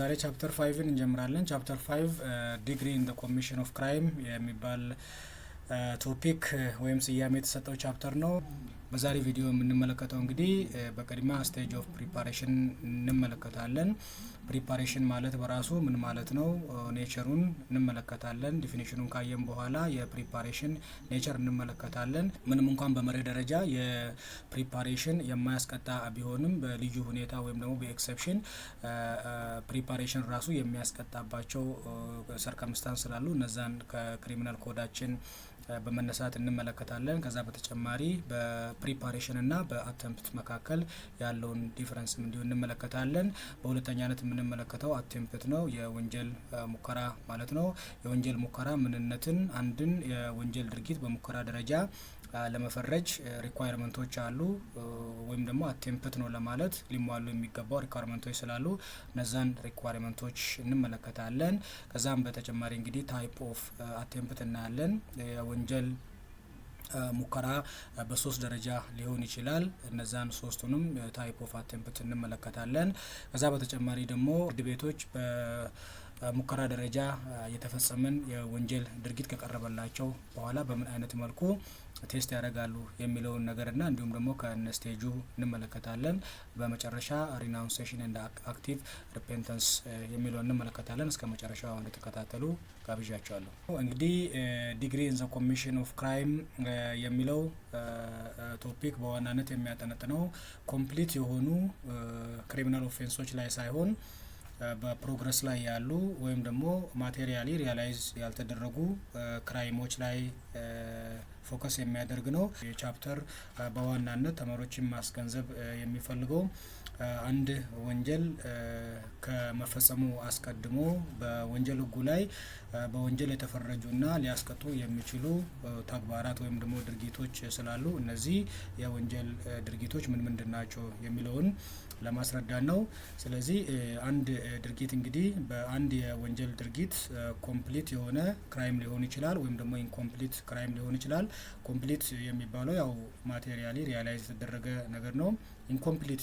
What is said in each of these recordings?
ዛሬ ቻፕተር 5ን እንጀምራለን። ቻፕተር 5 ዲግሪ ኢን ዘ ኮሚሽን ኦፍ ክራይም የሚባል ቶፒክ ወይም ስያሜ የተሰጠው ቻፕተር ነው። በዛሬ ቪዲዮ የምንመለከተው እንግዲህ በቅድሚያ ስቴጅ ኦፍ ፕሪፓሬሽን እንመለከታለን። ፕሪፓሬሽን ማለት በራሱ ምን ማለት ነው? ኔቸሩን እንመለከታለን። ዲፊኒሽኑን ካየን በኋላ የፕሪፓሬሽን ኔቸር እንመለከታለን። ምንም እንኳን በመርህ ደረጃ የፕሪፓሬሽን የማያስቀጣ ቢሆንም በልዩ ሁኔታ ወይም ደግሞ በኤክሰፕሽን ፕሪፓሬሽን ራሱ የሚያስቀጣባቸው ሰርከምስታንስ ስላሉ እነዛን ከክሪሚናል ኮዳችን በመነሳት እንመለከታለን። ከዛ በተጨማሪ በፕሪፓሬሽን እና በአቴምፕት መካከል ያለውን ዲፈረንስም እንዲሁ እንመለከታለን። በሁለተኛነት የምንመለከተው አቴምፕት ነው፣ የወንጀል ሙከራ ማለት ነው። የወንጀል ሙከራ ምንነትን፣ አንድን የወንጀል ድርጊት በሙከራ ደረጃ ለመፈረጅ ሪኳየርመንቶች አሉ፣ ወይም ደግሞ አቴምፕት ነው ለማለት ሊሟሉ የሚገባው ሪኳየርመንቶች ስላሉ እነዛን ሪኳየርመንቶች እንመለከታለን። ከዛም በተጨማሪ እንግዲህ ታይፕ ኦፍ አቴምፕት እናያለን። የወንጀል ሙከራ በሶስት ደረጃ ሊሆን ይችላል። እነዛን ሶስቱንም ታይፕ ኦፍ አቴምፕት እንመለከታለን። ከዛ በተጨማሪ ደግሞ ፍርድ ቤቶች ሙከራ ደረጃ የተፈጸመን የወንጀል ድርጊት ከቀረበላቸው በኋላ በምን አይነት መልኩ ቴስት ያደርጋሉ የሚለውን ነገርና እንዲሁም ደግሞ ከነስቴጁ እንመለከታለን። በመጨረሻ ሪናውንሴሽን እንደ አክቲቭ ሪፔንተንስ የሚለውን እንመለከታለን። እስከ መጨረሻው እንድትከታተሉ ጋብዣቸዋለሁ። እንግዲህ ዲግሪ ኢን ዘ ኮሚሽን ኦፍ ክራይም የሚለው ቶፒክ በዋናነት የሚያጠነጥነው ኮምፕሊት የሆኑ ክሪሚናል ኦፌንሶች ላይ ሳይሆን በፕሮግረስ ላይ ያሉ ወይም ደግሞ ማቴሪያሊ ሪያላይዝ ያልተደረጉ ክራይሞች ላይ ፎከስ የሚያደርግ ነው። የቻፕተር በዋናነት ተማሪዎችን ማስገንዘብ የሚፈልገው አንድ ወንጀል ከመፈጸሙ አስቀድሞ በወንጀል ሕጉ ላይ በወንጀል የተፈረጁና ሊያስቀጡ የሚችሉ ተግባራት ወይም ደግሞ ድርጊቶች ስላሉ እነዚህ የወንጀል ድርጊቶች ምን ምንድን ናቸው የሚለውን ለማስረዳት ነው። ስለዚህ አንድ ድርጊት እንግዲህ በአንድ የወንጀል ድርጊት ኮምፕሊት የሆነ ክራይም ሊሆን ይችላል ወይም ደግሞ ኢንኮምፕሊት ክራይም ሊሆን ይችላል። ኮምፕሊት የሚባለው ያው ማቴሪያሊ ሪያላይዝ የተደረገ ነገር ነው። ኢንኮምፕሊት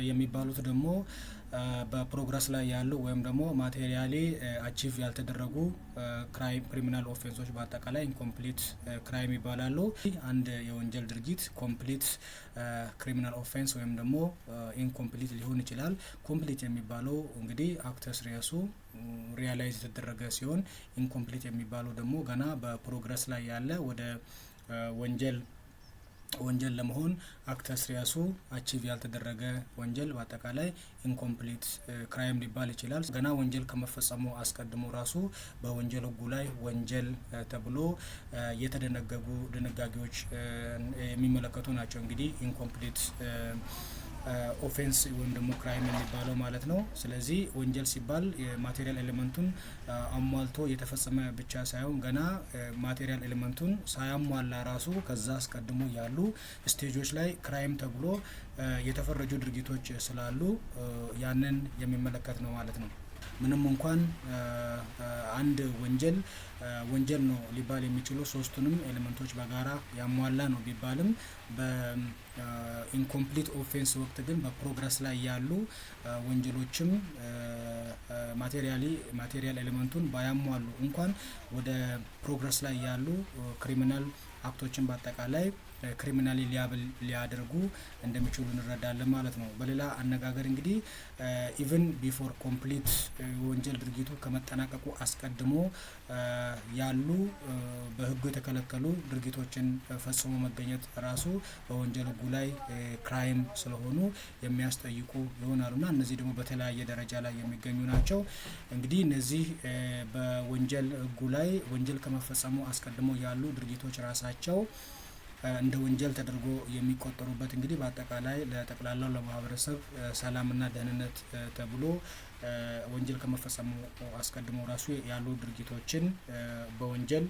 የሚባሉት ደግሞ በፕሮግረስ ላይ ያሉ ወይም ደግሞ ማቴሪያሊ አቺቭ ያልተደረጉ ክሪሚናል ኦፌንሶች በአጠቃላይ ኢንኮምፕሊት ክራይም ይባላሉ። አንድ የወንጀል ድርጊት ኮምፕሊት ክሪሚናል ኦፌንስ ወይም ደግሞ ኢንኮምፕሊት ሊሆን ይችላል። ኮምፕሊት የሚባለው እንግዲህ አክተስ ሪያሱ ሪያላይዝ የተደረገ ሲሆን ኢንኮምፕሊት የሚባለው ደግሞ ገና በፕሮግረስ ላይ ያለ ወደ ወንጀል ለመሆን አክተስ ሪያሱ አቺቭ ያልተደረገ ወንጀል በአጠቃላይ ኢንኮምፕሊት ክራይም ሊባል ይችላል። ገና ወንጀል ከመፈጸሙ አስቀድሞ ራሱ በወንጀል ሕጉ ላይ ወንጀል ተብሎ የተደነገጉ ድንጋጌዎች የሚመለከቱ ናቸው። እንግዲህ ኢንኮምፕሊት ኦፌንስ ወይም ደግሞ ክራይም የሚባለው ማለት ነው። ስለዚህ ወንጀል ሲባል የማቴሪያል ኤሌመንቱን አሟልቶ የተፈጸመ ብቻ ሳይሆን ገና ማቴሪያል ኤሌመንቱን ሳያሟላ ራሱ ከዛ አስቀድሞ ያሉ ስቴጆች ላይ ክራይም ተብሎ የተፈረጁ ድርጊቶች ስላሉ ያንን የሚመለከት ነው ማለት ነው። ምንም እንኳን አንድ ወንጀል ነው ሊባል የሚችለው ሶስቱንም ኤሌመንቶች በጋራ ያሟላ ነው ቢባልም በኢንኮምፕሊት ኦፌንስ ወቅት ግን በፕሮግረስ ላይ ያሉ ወንጀሎችም ማቴሪያል ኤሌመንቱን ባያሟሉ እንኳን ወደ ፕሮግረስ ላይ ያሉ ክሪሚናል አክቶችን በአጠቃላይ ክሪሚናሊ ሊያደርጉ እንደሚችሉ እንረዳለን ማለት ነው። በሌላ አነጋገር እንግዲህ ኢቭን ቢፎር ኮምፕሊት ወንጀል ድርጊቱ ከመጠናቀቁ አስቀድሞ ያሉ በሕጉ የተከለከሉ ድርጊቶችን ፈጽሞ መገኘት ራሱ በወንጀል ሕጉ ላይ ክራይም ስለሆኑ የሚያስጠይቁ ይሆናሉና እነዚህ ደግሞ በተለያየ ደረጃ ላይ የሚገኙ ናቸው። እንግዲህ እነዚህ በወንጀል ሕጉ ላይ ወንጀል ከመፈጸሙ አስቀድሞ ያሉ ድርጊቶች ራሳቸው እንደ ወንጀል ተደርጎ የሚቆጠሩበት እንግዲህ በአጠቃላይ ለጠቅላላው ለማህበረሰብ ሰላምና ደህንነት ተብሎ ወንጀል ከመፈጸሙ አስቀድሞ ራሱ ያሉ ድርጊቶችን በወንጀል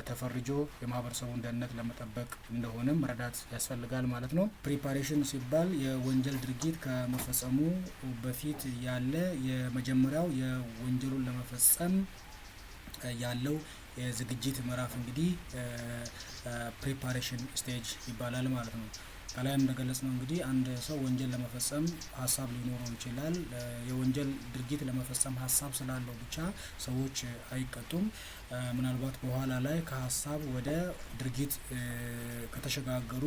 ተፈርጆ የማህበረሰቡን ደህንነት ለመጠበቅ እንደሆነ መረዳት ያስፈልጋል ማለት ነው። ፕሪፓሬሽን ሲባል የወንጀል ድርጊት ከመፈጸሙ በፊት ያለ የመጀመሪያው የወንጀሉን ለመፈጸም ያለው የዝግጅት ምዕራፍ እንግዲህ ፕሪፓሬሽን ስቴጅ ይባላል ማለት ነው። ከላይም እንደገለጽ ነው እንግዲህ አንድ ሰው ወንጀል ለመፈጸም ሀሳብ ሊኖረው ይችላል። የወንጀል ድርጊት ለመፈጸም ሀሳብ ስላለው ብቻ ሰዎች አይቀጡም። ምናልባት በኋላ ላይ ከሀሳብ ወደ ድርጊት ከተሸጋገሩ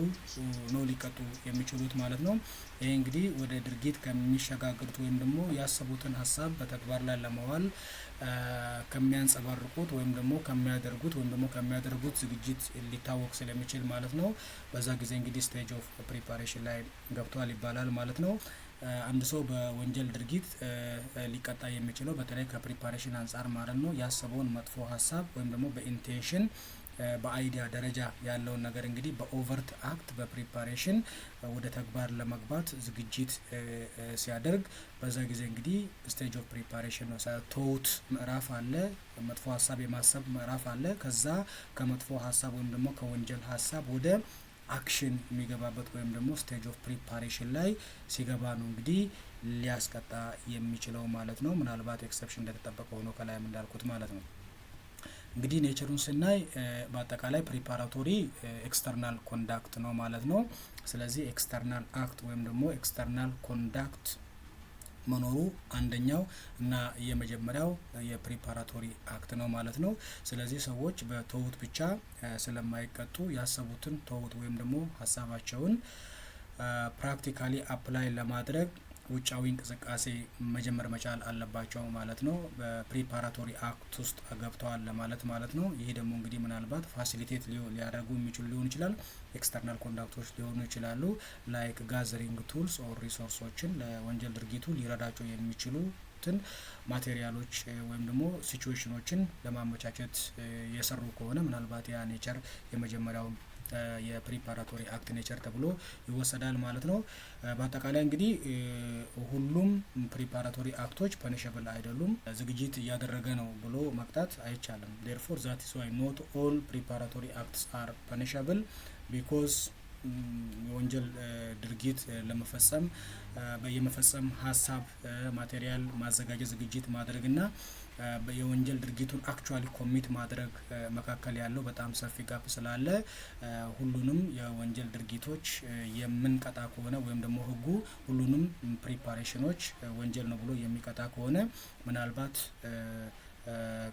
ነው ሊቀጡ የሚችሉት ማለት ነው። ይሄ እንግዲህ ወደ ድርጊት ከሚሸጋገሩት ወይም ደግሞ ያሰቡትን ሀሳብ በተግባር ላይ ለማዋል ከሚያንጸባርቁት ወይም ደግሞ ከሚያደርጉት ዝግጅት ሊታወቅ ስለሚችል ማለት ነው። በዛ ጊዜ እንግዲህ ስቴጅ ኦፍ ፕሪፓሬሽን ላይ ገብቷል ይባላል ማለት ነው። አንድ ሰው በወንጀል ድርጊት ሊቀጣ የሚችለው በተለይ ከፕሪፓሬሽን አንጻር ማለት ነው ያሰበውን መጥፎ ሀሳብ ወይም ደግሞ በኢንቴንሽን በአይዲያ ደረጃ ያለውን ነገር እንግዲህ በኦቨርት አክት በፕሪፓሬሽን ወደ ተግባር ለመግባት ዝግጅት ሲያደርግ በዛ ጊዜ እንግዲህ ስቴጅ ኦፍ ፕሪፓሬሽን ነው። ቶት ምዕራፍ አለ፣ መጥፎ ሀሳብ የማሰብ ምዕራፍ አለ። ከዛ ከመጥፎ ሀሳብ ወይም ደግሞ ከወንጀል ሀሳብ ወደ አክሽን የሚገባበት ወይም ደግሞ ስቴጅ ኦፍ ፕሪፓሬሽን ላይ ሲገባ ነው እንግዲህ ሊያስቀጣ የሚችለው ማለት ነው። ምናልባት ኤክሰፕሽን እንደተጠበቀ ሆኖ ከላይም እንዳልኩት ማለት ነው። እንግዲህ ኔቸሩን ስናይ በአጠቃላይ ፕሪፓራቶሪ ኤክስተርናል ኮንዳክት ነው ማለት ነው። ስለዚህ ኤክስተርናል አክት ወይም ደግሞ ኤክስተርናል ኮንዳክት መኖሩ አንደኛው እና የመጀመሪያው የፕሪፓራቶሪ አክት ነው ማለት ነው። ስለዚህ ሰዎች በትሁት ብቻ ስለማይቀጡ ያሰቡትን ትሁት ወይም ደግሞ ሀሳባቸውን ፕራክቲካሊ አፕላይ ለማድረግ ውጫዊ እንቅስቃሴ መጀመር መቻል አለባቸው ማለት ነው። በፕሪፓራቶሪ አክት ውስጥ ገብተዋል ለማለት ማለት ነው። ይሄ ደግሞ እንግዲህ ምናልባት ፋሲሊቴት ሊያደርጉ የሚችሉ ሊሆን ይችላል። ኤክስተርናል ኮንዳክቶች ሊሆኑ ይችላሉ። ላይክ ጋዘሪንግ ቱልስ ኦር ሪሶርሶችን ለወንጀል ድርጊቱ ሊረዳቸው የሚችሉትን ማቴሪያሎች ወይም ደግሞ ሲቹዌሽኖችን ለማመቻቸት የሰሩ ከሆነ ምናልባት ያ ኔቸር የመጀመሪያው የፕሪፓራቶሪ አክት ኔቸር ተብሎ ይወሰዳል ማለት ነው። በአጠቃላይ እንግዲህ ሁሉም ፕሪፓራቶሪ አክቶች ፐኒሸብል አይደሉም። ዝግጅት እያደረገ ነው ብሎ መቅጣት አይቻልም። ዴርፎር ዛት ኢዝ ዋይ ኖት ኦል ፕሪፓራቶሪ አክትስ አር ፐኒሸብል ቢኮዝ የወንጀል ድርጊት ለመፈጸም የመፈጸም ሀሳብ ማቴሪያል ማዘጋጀት ዝግጅት ማድረግና የወንጀል ድርጊቱን አክቹአሊ ኮሚት ማድረግ መካከል ያለው በጣም ሰፊ ጋፕ ስላለ ሁሉንም የወንጀል ድርጊቶች የምንቀጣ ከሆነ ወይም ደግሞ ሕጉ ሁሉንም ፕሪፓሬሽኖች ወንጀል ነው ብሎ የሚቀጣ ከሆነ ምናልባት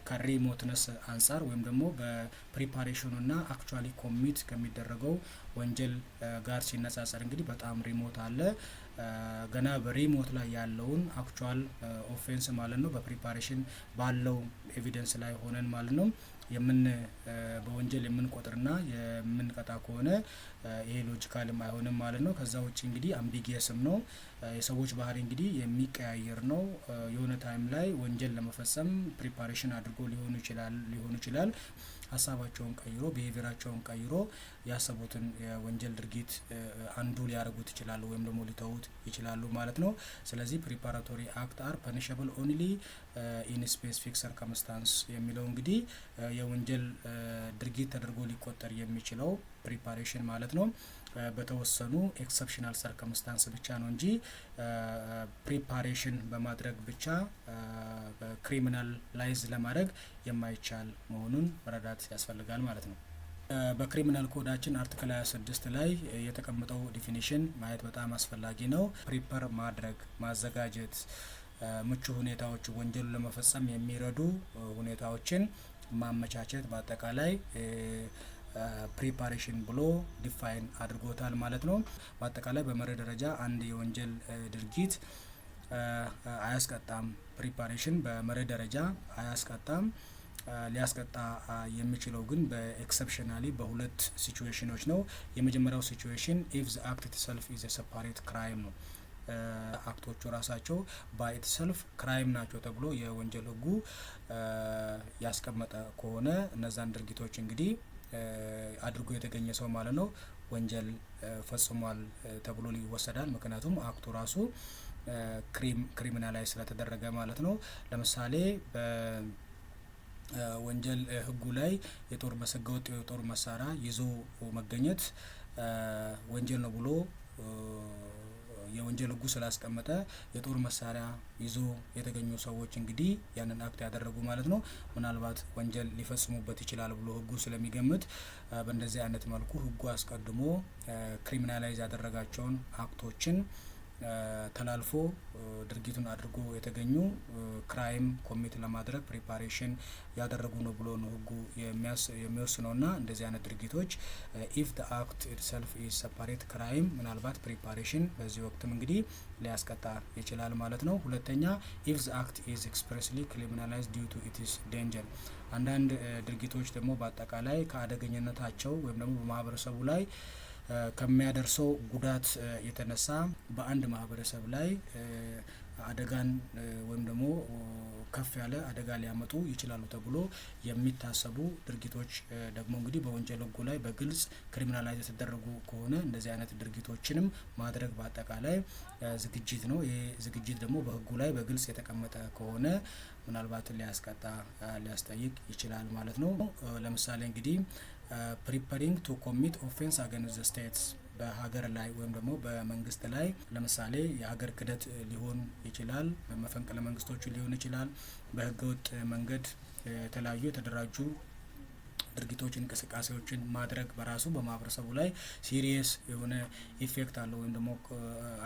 ከሪሞትነስ አንጻር ወይም ደግሞ በፕሪፓሬሽኑና አክቹአሊ ኮሚት ከሚደረገው ወንጀል ጋር ሲነጻጸር እንግዲህ በጣም ሪሞት አለ። ገና በሪሞት ላይ ያለውን አክቹአል ኦፌንስ ማለት ነው በፕሪፓሬሽን ባለው ኤቪደንስ ላይ ሆነን ማለት ነው በወንጀል የምንቆጥርና የምንቀጣ ከሆነ ይሄ ሎጂካልም አይሆንም ማለት ነው። ከዛ ውጭ እንግዲህ አምቢጊየስም ነው። የሰዎች ባህሪ እንግዲህ የሚቀያየር ነው። የሆነ ታይም ላይ ወንጀል ለመፈጸም ፕሪፓሬሽን አድርጎ ሊሆኑ ይችላል ሀሳባቸውን ቀይሮ ቢሄቪራቸውን ቀይሮ ያሰቡትን የወንጀል ድርጊት አንዱ ሊያደርጉት ይችላሉ ወይም ደግሞ ሊተዉት ይችላሉ ማለት ነው። ስለዚህ ፕሪፓራቶሪ አክት አር ፐኒሸብል ኦንሊ ኢን ስፔሲፊክ ሰርከምስታንስ የሚለው እንግዲህ የወንጀል ድርጊት ተደርጎ ሊቆጠር የሚችለው ፕሪፓሬሽን ማለት ነው በተወሰኑ ኤክሰፕሽናል ሰርከምስታንስ ብቻ ነው እንጂ ፕሪፓሬሽን በማድረግ ብቻ ክሪሚናል ላይዝ ለማድረግ የማይቻል መሆኑን መረዳት ያስፈልጋል ማለት ነው። በክሪሚናል ኮዳችን አርቲክል 26 ላይ የተቀመጠው ዲፊኒሽን ማየት በጣም አስፈላጊ ነው። ፕሪፐር ማድረግ ማዘጋጀት፣ ምቹ ሁኔታዎች ወንጀሉን ለመፈጸም የሚረዱ ሁኔታዎችን ማመቻቸት በአጠቃላይ ፕሪፓሬሽን ብሎ ዲፋይን አድርጎታል ማለት ነው። በአጠቃላይ በመርህ ደረጃ አንድ የወንጀል ድርጊት አያስቀጣም። ፕሪፓሬሽን በመርህ ደረጃ አያስቀጣም። ሊያስቀጣ የሚችለው ግን በኤክሰፕሽናሊ በሁለት ሲቹዌሽኖች ነው። የመጀመሪያው ሲቹዌሽን ኢፍ ዘ አክት ኢትሰልፍ ኢዝ ኤ ሴፓሬት ክራይም ነው። አክቶቹ ራሳቸው ባይ ኢትሰልፍ ክራይም ናቸው ተብሎ የወንጀል ሕጉ ያስቀመጠ ከሆነ እነዛን ድርጊቶች እንግዲህ አድርጎ የተገኘ ሰው ማለት ነው ወንጀል ፈጽሟል ተብሎ ይወሰዳል። ምክንያቱም አክቱ ራሱ ክሪሚናላይዝ ስለተደረገ ማለት ነው። ለምሳሌ በወንጀል ሕጉ ላይ ህገወጥ የጦር መሳሪያ ይዞ መገኘት ወንጀል ነው ብሎ የወንጀል ህጉ ስላስቀመጠ የጦር መሳሪያ ይዞ የተገኙ ሰዎች እንግዲህ ያንን አክት ያደረጉ ማለት ነው ምናልባት ወንጀል ሊፈጽሙበት ይችላል ብሎ ህጉ ስለሚገምት በእንደዚህ አይነት መልኩ ህጉ አስቀድሞ ክሪሚናላይዝ ያደረጋቸውን አክቶችን ተላልፎ ድርጊቱን አድርጎ የተገኙ ክራይም ኮሚት ለማድረግ ፕሪፓሬሽን ያደረጉ ነው ብሎ ነው ህጉ የሚወስነውና እንደዚህ አይነት ድርጊቶች ኢፍ ዘ አክት ኢትሰልፍ ኢዝ ሰፓሬት ክራይም ምናልባት ፕሪፓሬሽን በዚህ ወቅትም እንግዲህ ሊያስቀጣ ይችላል ማለት ነው። ሁለተኛ ኢፍ ዘ አክት ኢዝ ኤክስፕሬስሊ ክሪሚናላይዝድ ዲዩ ቱ ኢትስ ዴንጀር አንዳንድ ድርጊቶች ደግሞ በአጠቃላይ ከአደገኝነታቸው ወይም ደግሞ በማህበረሰቡ ላይ ከሚያደርሰው ጉዳት የተነሳ በአንድ ማህበረሰብ ላይ አደጋን ወይም ደግሞ ከፍ ያለ አደጋ ሊያመጡ ይችላሉ ተብሎ የሚታሰቡ ድርጊቶች ደግሞ እንግዲህ በወንጀል ህጉ ላይ በግልጽ ክሪሚናላይዝ የተደረጉ ከሆነ እንደዚህ አይነት ድርጊቶችንም ማድረግ በአጠቃላይ ዝግጅት ነው። ይሄ ዝግጅት ደግሞ በህጉ ላይ በግልጽ የተቀመጠ ከሆነ ምናልባት ሊያስቀጣ ሊያስጠይቅ ይችላል ማለት ነው። ለምሳሌ እንግዲህ ፕሪፐሪንግ ቱ ኮሚት ኦፌንስ አገንስት ዘ ስቴትስ በሀገር ላይ ወይም ደግሞ በመንግስት ላይ ለምሳሌ የሀገር ክህደት ሊሆን ይችላል፣ መፈንቅለ መንግስቶች ሊሆን ይችላል፣ በህገወጥ መንገድ የተለያዩ የተደራጁ ድርጊቶችን እንቅስቃሴዎችን ማድረግ በራሱ በማህበረሰቡ ላይ ሲሪየስ የሆነ ኢፌክት አለው ወይም ደግሞ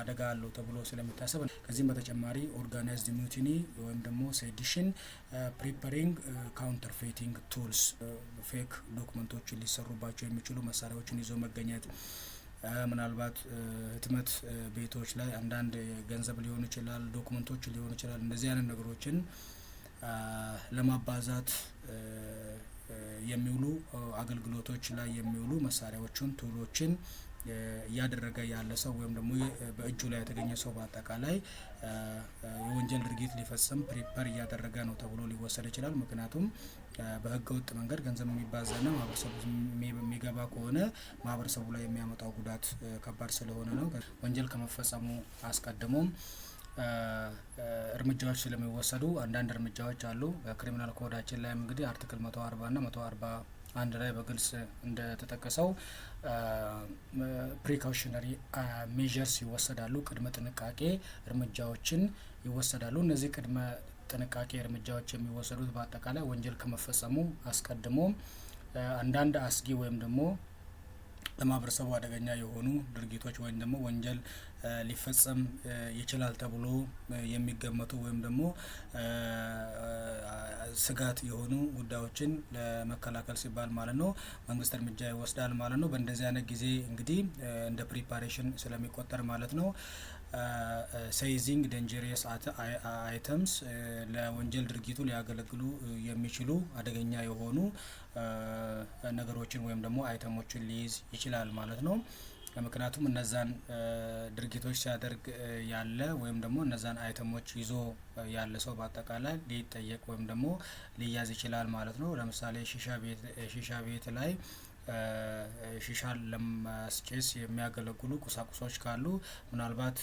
አደጋ አለው ተብሎ ስለሚታሰብ ከዚህም በተጨማሪ ኦርጋናይዝድ ሙቲኒ ወይም ደግሞ ሴዲሽን ፕሪፐሪንግ ካውንተርፌቲንግ ቱልስ ፌክ ዶክመንቶችን ሊሰሩባቸው የሚችሉ መሳሪያዎችን ይዞ መገኘት ምናልባት ህትመት ቤቶች ላይ አንዳንድ ገንዘብ ሊሆን ይችላል፣ ዶክመንቶች ሊሆን ይችላል። እንደዚህ አይነት ነገሮችን ለማባዛት የሚውሉ አገልግሎቶች ላይ የሚውሉ መሳሪያዎችን ቱሎችን እያደረገ ያለ ሰው ወይም ደግሞ በእጁ ላይ የተገኘ ሰው በአጠቃላይ የወንጀል ድርጊት ሊፈጽም ፕሪፐር እያደረገ ነው ተብሎ ሊወሰድ ይችላል። ምክንያቱም በህገ ወጥ መንገድ ገንዘብ የሚባዛና ማህበረሰቡ የሚገባ ከሆነ ማህበረሰቡ ላይ የሚያመጣው ጉዳት ከባድ ስለሆነ ነው። ወንጀል ከመፈጸሙ አስቀድሞም እርምጃዎች ስለሚወሰዱ አንዳንድ እርምጃዎች አሉ። በክሪሚናል ኮዳችን ላይ እንግዲህ አርቲክል 140 እና 141 ላይ በግልጽ እንደተጠቀሰው ፕሪካውሽነሪ ሜዠርስ ይወሰዳሉ፣ ቅድመ ጥንቃቄ እርምጃዎችን ይወሰዳሉ። እነዚህ ቅድመ ጥንቃቄ እርምጃዎች የሚወሰዱት በአጠቃላይ ወንጀል ከመፈጸሙ አስቀድሞ አንዳንድ አስጊ ወይም ደግሞ ለማህበረሰቡ አደገኛ የሆኑ ድርጊቶች ወይም ደግሞ ወንጀል ሊፈጸም ይችላል ተብሎ የሚገመቱ ወይም ደግሞ ስጋት የሆኑ ጉዳዮችን ለመከላከል ሲባል ማለት ነው መንግስት እርምጃ ይወስዳል ማለት ነው። በእንደዚህ አይነት ጊዜ እንግዲህ እንደ ፕሪፓሬሽን ስለሚቆጠር ማለት ነው ሴይዚንግ ዴንጀሪየስ አይተምስ ለወንጀል ድርጊቱ ሊያገለግሉ የሚችሉ አደገኛ የሆኑ ነገሮችን ወይም ደግሞ አይተሞችን ሊይዝ ይችላል ማለት ነው። ምክንያቱም እነዛን ድርጊቶች ሲያደርግ ያለ ወይም ደግሞ እነዛን አይተሞች ይዞ ያለ ሰው በአጠቃላይ ሊጠየቅ ወይም ደግሞ ሊያዝ ይችላል ማለት ነው። ለምሳሌ ሺሻ ቤት ላይ ሺሻን ለማስጨስ የሚያገለግሉ ቁሳቁሶች ካሉ ምናልባት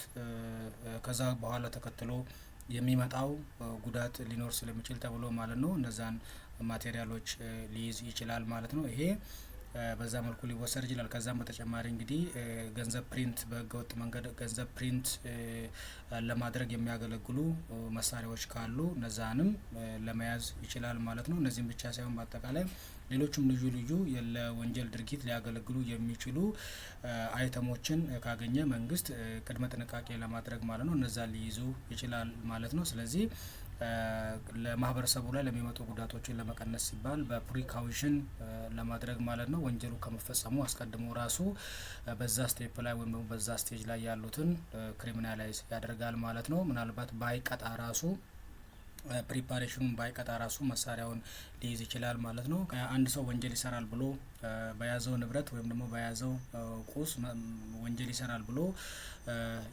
ከዛ በኋላ ተከትሎ የሚመጣው ጉዳት ሊኖር ስለሚችል ተብሎ ማለት ነው እነዛን ማቴሪያሎች ሊይዝ ይችላል ማለት ነው። ይሄ በዛ መልኩ ሊወሰድ ይችላል። ከዛም በተጨማሪ እንግዲህ ገንዘብ ፕሪንት በህገወጥ መንገድ ገንዘብ ፕሪንት ለማድረግ የሚያገለግሉ መሳሪያዎች ካሉ እነዛንም ለመያዝ ይችላል ማለት ነው። እነዚህም ብቻ ሳይሆን በአጠቃላይ ሌሎችም ልዩ ለወንጀል ድርጊት ሊያገለግሉ የሚችሉ አይተሞችን ካገኘ መንግስት ቅድመ ጥንቃቄ ለማድረግ ማለት ነው እነዛ ሊይዙ ይችላል ማለት ነው። ስለዚህ ለማህበረሰቡ ላይ ለሚመጡ ጉዳቶችን ለመቀነስ ሲባል በፕሪካውሽን ለማድረግ ማለት ነው ወንጀሉ ከመፈጸሙ አስቀድሞ ራሱ በዛ ስቴፕ ላይ ወይም በዛ ስቴጅ ላይ ያሉትን ክሪሚናላይዝ ያደርጋል ማለት ነው። ምናልባት ባይቀጣ ራሱ ፕሪፓሬሽኑን ባይቀጣ ራሱ መሳሪያውን ሊይዝ ይችላል ማለት ነው። አንድ ሰው ወንጀል ይሰራል ብሎ በያዘው ንብረት ወይም ደግሞ በያዘው ቁስ ወንጀል ይሰራል ብሎ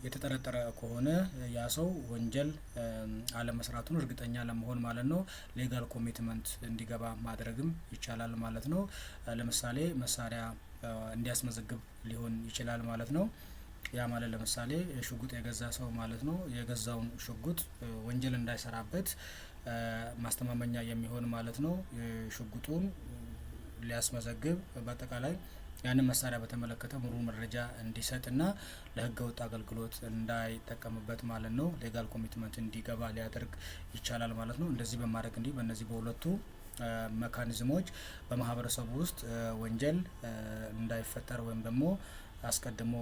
የተጠረጠረ ከሆነ ያ ሰው ወንጀል አለመስራቱን እርግጠኛ ለመሆን ማለት ነው ሌጋል ኮሚትመንት እንዲገባ ማድረግም ይቻላል ማለት ነው። ለምሳሌ መሳሪያ እንዲያስመዘግብ ሊሆን ይችላል ማለት ነው። ያ ማለት ለምሳሌ ሽጉጥ የገዛ ሰው ማለት ነው የገዛውን ሽጉጥ ወንጀል እንዳይሰራበት ማስተማመኛ የሚሆን ማለት ነው ሽጉጡን ሊያስመዘግብ በአጠቃላይ ያንን መሳሪያ በተመለከተ ሙሉ መረጃ እንዲሰጥና ለህገ ወጥ አገልግሎት እንዳይጠቀምበት ማለት ነው ሌጋል ኮሚትመንት እንዲገባ ሊያደርግ ይቻላል ማለት ነው። እንደዚህ በማድረግ እንዲህ በእነዚህ በሁለቱ ሜካኒዝሞች በማህበረሰቡ ውስጥ ወንጀል እንዳይፈጠር ወይም ደግሞ አስቀድሞ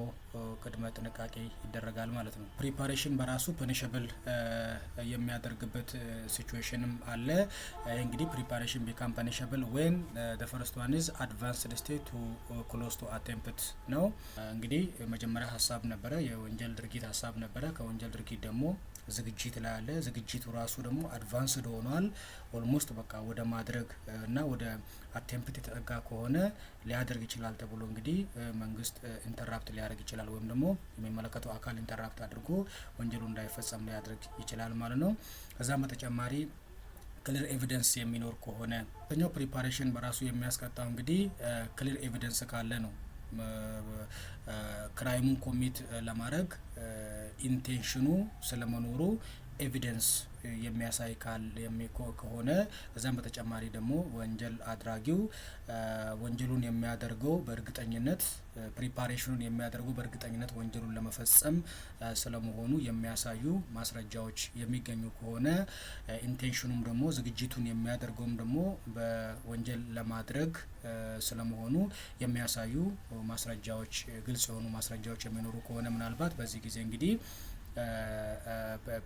ቅድመ ጥንቃቄ ይደረጋል ማለት ነው። ፕሪፓሬሽን በራሱ ፐኒሸብል የሚያደርግበት ሲቹዌሽንም አለ። እንግዲህ ፕሪፓሬሽን ቢካም ፐኒሸብል ዌን the first one is advanced state to close to attempt ነው። እንግዲህ መጀመሪያ ሀሳብ ነበረ፣ የወንጀል ድርጊት ሀሳብ ነበረ። ከወንጀል ድርጊት ደግሞ ዝግጅት ላይ አለ። ዝግጅቱ ራሱ ደግሞ አድቫንስድ ሆኗል። ኦልሞስት በቃ ወደ ማድረግ እና ወደ አቴምፕት የተጠጋ ከሆነ ሊያደርግ ይችላል ተብሎ እንግዲህ መንግስት ኢንተራፕት ሊያደርግ ይችላል ወይም ደግሞ የሚመለከተው አካል ኢንተራፕት አድርጎ ወንጀሉ እንዳይፈጸም ሊያደርግ ይችላል ማለት ነው። ከዛም በተጨማሪ ክሊር ኤቪደንስ የሚኖር ከሆነ ኛው ፕሪፓሬሽን በራሱ የሚያስቀጣው እንግዲህ ክሊር ኤቪደንስ ካለ ነው። ክራይሙን ኮሚት ለማድረግ ኢንቴንሽኑ ስለመኖሩ ኤቪደንስ የሚያሳይ ከሆነ እዛም በተጨማሪ ደግሞ ወንጀል አድራጊው ወንጀሉን የሚያደርገው በእርግጠኝነት ፕሪፓሬሽኑን የሚያደርገው በእርግጠኝነት ወንጀሉን ለመፈጸም ስለመሆኑ የሚያሳዩ ማስረጃዎች የሚገኙ ከሆነ ኢንቴንሽኑም ደግሞ ዝግጅቱን የሚያደርገውም ደግሞ በወንጀል ለማድረግ ስለመሆኑ የሚያሳዩ ማስረጃዎች ግልጽ የሆኑ ማስረጃዎች የሚኖሩ ከሆነ ምናልባት በዚህ ጊዜ እንግዲህ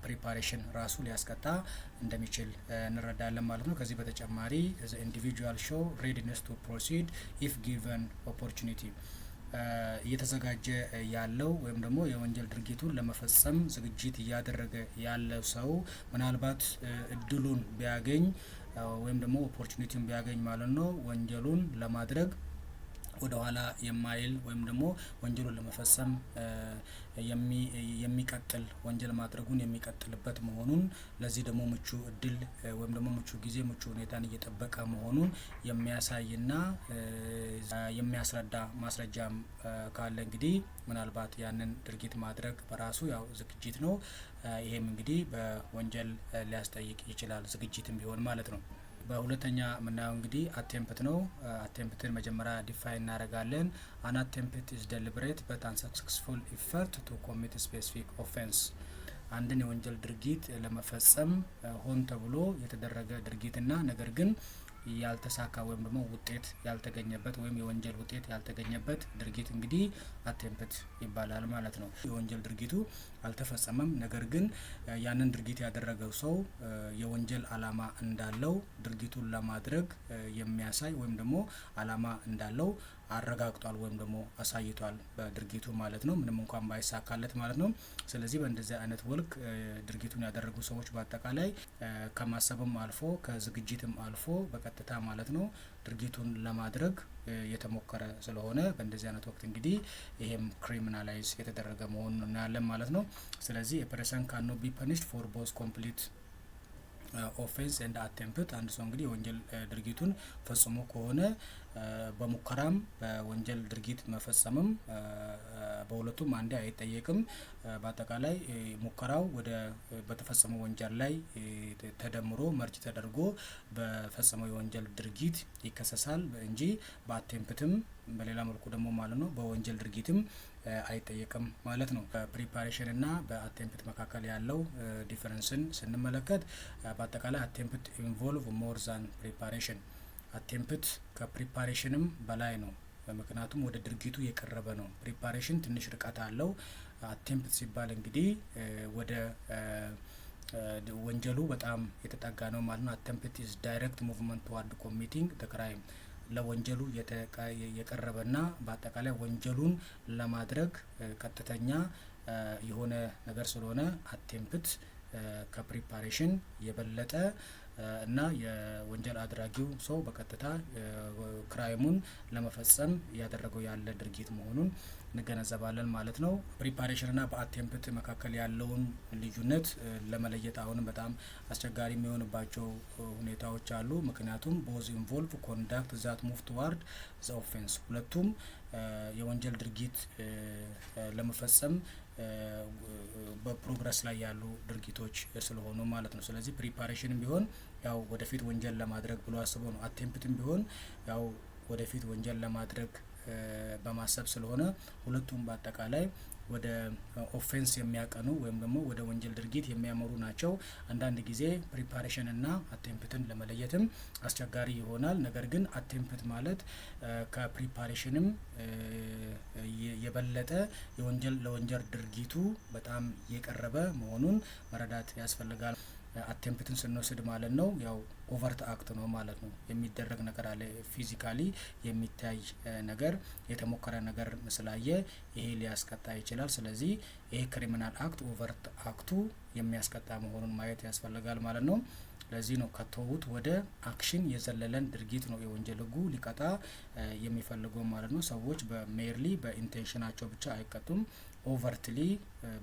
ፕሪፓሬሽን ራሱ ሊያስቀጣ እንደሚችል እንረዳለን ማለት ነው። ከዚህ በተጨማሪ ኢንዲቪጁዋል ሾው ሬዲነስ ቱ ፕሮሲድ ኢፍ ጊቨን ኦፖርቹኒቲ እየተዘጋጀ ያለው ወይም ደግሞ የወንጀል ድርጊቱን ለመፈጸም ዝግጅት እያደረገ ያለው ሰው ምናልባት እድሉን ቢያገኝ ወይም ደግሞ ኦፖርቹኒቲውን ቢያገኝ ማለት ነው ወንጀሉን ለማድረግ ወደ ኋላ የማይል ወይም ደግሞ ወንጀሉን ለመፈጸም የሚቀጥል ወንጀል ማድረጉን የሚቀጥልበት መሆኑን ለዚህ ደግሞ ምቹ እድል ወይም ደግሞ ምቹ ጊዜ ምቹ ሁኔታን እየጠበቀ መሆኑን የሚያሳይና የሚያስረዳ ማስረጃም ካለ እንግዲህ ምናልባት ያንን ድርጊት ማድረግ በራሱ ያው ዝግጅት ነው። ይሄም እንግዲህ በወንጀል ሊያስጠይቅ ይችላል ዝግጅትም ቢሆን ማለት ነው። በሁለተኛ የምናየው እንግዲህ አቴምፕት ነው። አቴምፕትን መጀመሪያ ዲፋይን እናደርጋለን። አን አቴምፕት ኢዝ ዴሊብሬት በት አንሰክሰስፉል ኢፈርት ቱ ኮሚት ስፔሲፊክ ኦፌንስ አንድን የወንጀል ድርጊት ለመፈጸም ሆን ተብሎ የተደረገ ድርጊትና ነገር ግን ያልተሳካ ወይም ደግሞ ውጤት ያልተገኘበት ወይም የወንጀል ውጤት ያልተገኘበት ድርጊት እንግዲህ አቴምፕት ይባላል ማለት ነው። የወንጀል ድርጊቱ አልተፈጸመም፣ ነገር ግን ያንን ድርጊት ያደረገው ሰው የወንጀል አላማ እንዳለው ድርጊቱን ለማድረግ የሚያሳይ ወይም ደግሞ አላማ እንዳለው አረጋግጧል ወይም ደግሞ አሳይቷል በድርጊቱ ማለት ነው፣ ምንም እንኳን ባይሳካለት ማለት ነው። ስለዚህ በእንደዚህ አይነት ወልክ ድርጊቱን ያደረጉ ሰዎች በአጠቃላይ ከማሰብም አልፎ ከዝግጅትም አልፎ በቀጥታ ማለት ነው ድርጊቱን ለማድረግ የተሞከረ ስለሆነ በእንደዚህ አይነት ወቅት እንግዲህ ይሄም ክሪሚናላይዝ የተደረገ መሆኑን እናያለን ማለት ነው። ስለዚህ ፐርሰን ካን ኖት ቢ ፐኒሽድ ፎር ቦዝ ኮምፕሊት ኦፌንስ ኤንድ አቴምፕት አንድ ሰው እንግዲህ የወንጀል ድርጊቱን ፈጽሞ ከሆነ በሙከራም በወንጀል ድርጊት መፈጸምም በሁለቱም አንዴ አይጠየቅም። በአጠቃላይ ሙከራው ወደ በተፈጸመው ወንጀል ላይ ተደምሮ መርጅ ተደርጎ በፈጸመው የወንጀል ድርጊት ይከሰሳል እንጂ በአቴምፕትም በሌላ መልኩ ደግሞ ማለት ነው በወንጀል ድርጊትም አይጠየቅም ማለት ነው። በፕሪፓሬሽን እና በአቴምፕት መካከል ያለው ዲፈረንስን ስንመለከት በአጠቃላይ አቴምፕት ኢንቮልቭ ሞር ዛን ፕሪፓሬሽን አቴምፕት ከፕሪፓሬሽንም በላይ ነው። ምክንያቱም ወደ ድርጊቱ የቀረበ ነው። ፕሪፓሬሽን ትንሽ ርቀት አለው። አቴምፕት ሲባል እንግዲህ ወደ ወንጀሉ በጣም የተጠጋ ነው ማለት ነው። አቴምፕት ኢዝ ዳይሬክት ሙቭመንት ቱዋርድ ኮሚቲንግ ዘ ክራይም ለወንጀሉ የቀረበና በአጠቃላይ ወንጀሉን ለማድረግ ቀጥተኛ የሆነ ነገር ስለሆነ አቴምፕት ከፕሪፓሬሽን የበለጠ እና የወንጀል አድራጊው ሰው በቀጥታ ክራይሙን ለመፈጸም ያደረገው ያለ ድርጊት መሆኑን እንገነዘባለን ማለት ነው። ፕሪፓሬሽን እና በአቴምፕት መካከል ያለውን ልዩነት ለመለየት አሁንም በጣም አስቸጋሪ የሚሆንባቸው ሁኔታዎች አሉ። ምክንያቱም ቦዝ ኢንቮልቭ ኮንዳክት ዛት ሙቭ ቱዋርድ ዘ ኦፌንስ ሁለቱም የወንጀል ድርጊት ለመፈጸም በፕሮግረስ ላይ ያሉ ድርጊቶች ስለሆኑ ማለት ነው። ስለዚህ ፕሪፓሬሽንም ቢሆን ያው ወደፊት ወንጀል ለማድረግ ብሎ አስበው ነው። አቴምፕትም ቢሆን ያው ወደፊት ወንጀል ለማድረግ በማሰብ ስለሆነ ሁለቱም በአጠቃላይ ወደ ኦፌንስ የሚያቀኑ ወይም ደግሞ ወደ ወንጀል ድርጊት የሚያመሩ ናቸው። አንዳንድ ጊዜ ፕሪፓሬሽን እና አቴምፕትን ለመለየትም አስቸጋሪ ይሆናል። ነገር ግን አቴምፕት ማለት ከፕሪፓሬሽንም የበለጠ ለወንጀል ድርጊቱ በጣም የቀረበ መሆኑን መረዳት ያስፈልጋል። አቴምፕትን ስንወስድ ማለት ነው ያው ኦቨርት አክት ነው ማለት ነው። የሚደረግ ነገር አለ፣ ፊዚካሊ የሚታይ ነገር የተሞከረ ነገር ስላየ ይሄ ሊያስቀጣ ይችላል። ስለዚህ ይሄ ክሪሚናል አክት ኦቨርት አክቱ የሚያስቀጣ መሆኑን ማየት ያስፈልጋል ማለት ነው። ለዚህ ነው ከተውት ወደ አክሽን የዘለለን ድርጊት ነው የወንጀል ህጉ ሊቀጣ የሚፈልገው ማለት ነው። ሰዎች በሜርሊ በኢንቴንሽናቸው ብቻ አይቀጡም። ኦቨርትሊ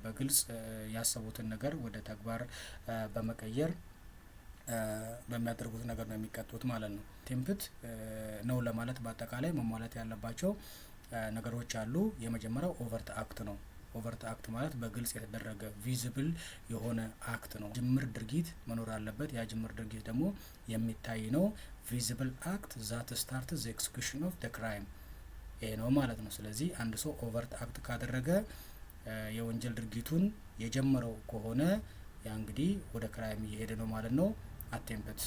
በግልጽ ያሰቡትን ነገር ወደ ተግባር በመቀየር በሚያደርጉት ነገር ነው የሚቀጡት ማለት ነው። አቴምፕት ነው ለማለት በአጠቃላይ መሟላት ያለባቸው ነገሮች አሉ። የመጀመሪያው ኦቨርት አክት ነው። ኦቨርት አክት ማለት በግልጽ የተደረገ ቪዚብል የሆነ አክት ነው። ጅምር ድርጊት መኖር አለበት። ያ ጅምር ድርጊት ደግሞ የሚታይ ነው። ቪዚብል አክት ዛት ስታርት ዘ ኤክስኪዩሽን ኦፍ ዘ ክራይም ይሄ ነው ማለት ነው። ስለዚህ አንድ ሰው ኦቨርት አክት ካደረገ የወንጀል ድርጊቱን የጀመረው ከሆነ ያ እንግዲህ ወደ ክራይም እየሄደ ነው ማለት ነው። አቴምፕት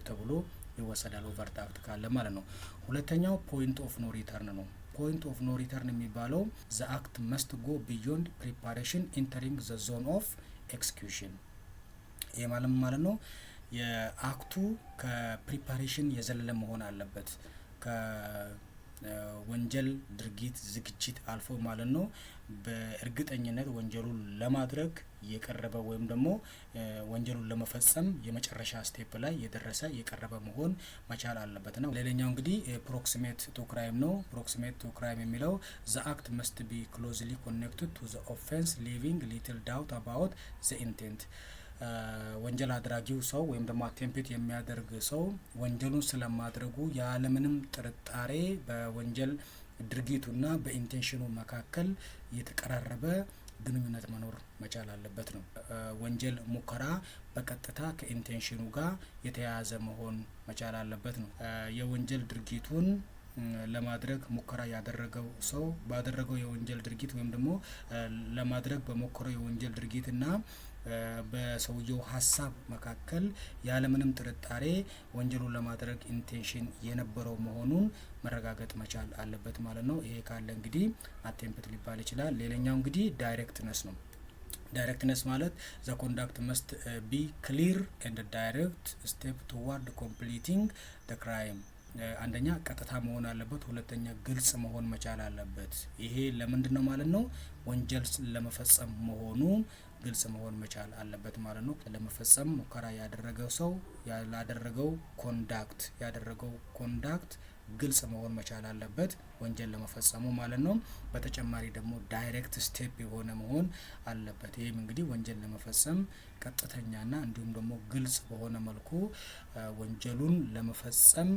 ተብሎ ይወሰዳል ኦቨርት አክት ካለ ማለት ነው። ሁለተኛው ፖይንት ኦፍ ኖ ሪተርን ነው። ፖይንት ኦፍ ኖ ሪተርን የሚባለው ዘ አክት መስት ጎ ቢዮንድ ፕሪፓሬሽን ኢንተሪንግ ዘ ዞን ኦፍ ኤክስኪዩሽን። ይሄ ማለት ነው የአክቱ ከፕሪፓሬሽን የዘለለ መሆን አለበት። ወንጀል ድርጊት ዝግጅት አልፎ ማለት ነው በእርግጠኝነት ወንጀሉን ለማድረግ የቀረበ ወይም ደግሞ ወንጀሉን ለመፈጸም የመጨረሻ ስቴፕ ላይ የደረሰ የቀረበ መሆን መቻል አለበት ነው። ሌላኛው እንግዲህ ፕሮክሲሜት ቱ ክራይም ነው። ፕሮክሲሜት ቱ ክራይም የሚለው ዘ አክት መስት ቢ ክሎዝሊ ኮኔክትድ ቱ ዘ ኦፌንስ ሊቪንግ ሊትል ዳውት አባውት ዘ ኢንቴንት። ወንጀል አድራጊው ሰው ወይም ደግሞ አቴምፕት የሚያደርግ ሰው ወንጀሉን ስለማድረጉ ያለምንም ጥርጣሬ በወንጀል ድርጊቱና በኢንቴንሽኑ መካከል የተቀራረበ ግንኙነት መኖር መቻል አለበት ነው። ወንጀል ሙከራ በቀጥታ ከኢንቴንሽኑ ጋር የተያያዘ መሆን መቻል አለበት ነው። የወንጀል ድርጊቱን ለማድረግ ሙከራ ያደረገው ሰው ባደረገው የወንጀል ድርጊት ወይም ደግሞ ለማድረግ በሞከረው የወንጀል ድርጊትና በሰውየው ሀሳብ መካከል ያለምንም ጥርጣሬ ወንጀሉን ለማድረግ ኢንቴንሽን የነበረው መሆኑን መረጋገጥ መቻል አለበት ማለት ነው። ይሄ ካለ እንግዲህ አቴምፕት ሊባል ይችላል። ሌላኛው እንግዲህ ዳይሬክትነስ ነው። ዳይሬክትነስ ማለት ዘ ኮንዳክት መስት ቢ ክሊር ኤንድ ዳይሬክት ስቴፕ ቱዋርድ ኮምፕሊቲንግ ዘ ክራይም። አንደኛ ቀጥታ መሆን አለበት፣ ሁለተኛ ግልጽ መሆን መቻል አለበት። ይሄ ለምንድን ነው ማለት ነው? ወንጀል ለመፈጸም መሆኑ ግልጽ መሆን መቻል አለበት ማለት ነው። ለመፈጸም ሙከራ ያደረገው ሰው ያደረገው ኮንዳክት ግልጽ መሆን መቻል አለበት ወንጀል ለመፈጸሙ ማለት ነው። በተጨማሪ ደግሞ ዳይሬክት ስቴፕ የሆነ መሆን አለበት። ይህም እንግዲህ ወንጀል ለመፈጸም ቀጥተኛና እንዲሁም ደግሞ ግልጽ በሆነ መልኩ ወንጀሉን ለመፈጸም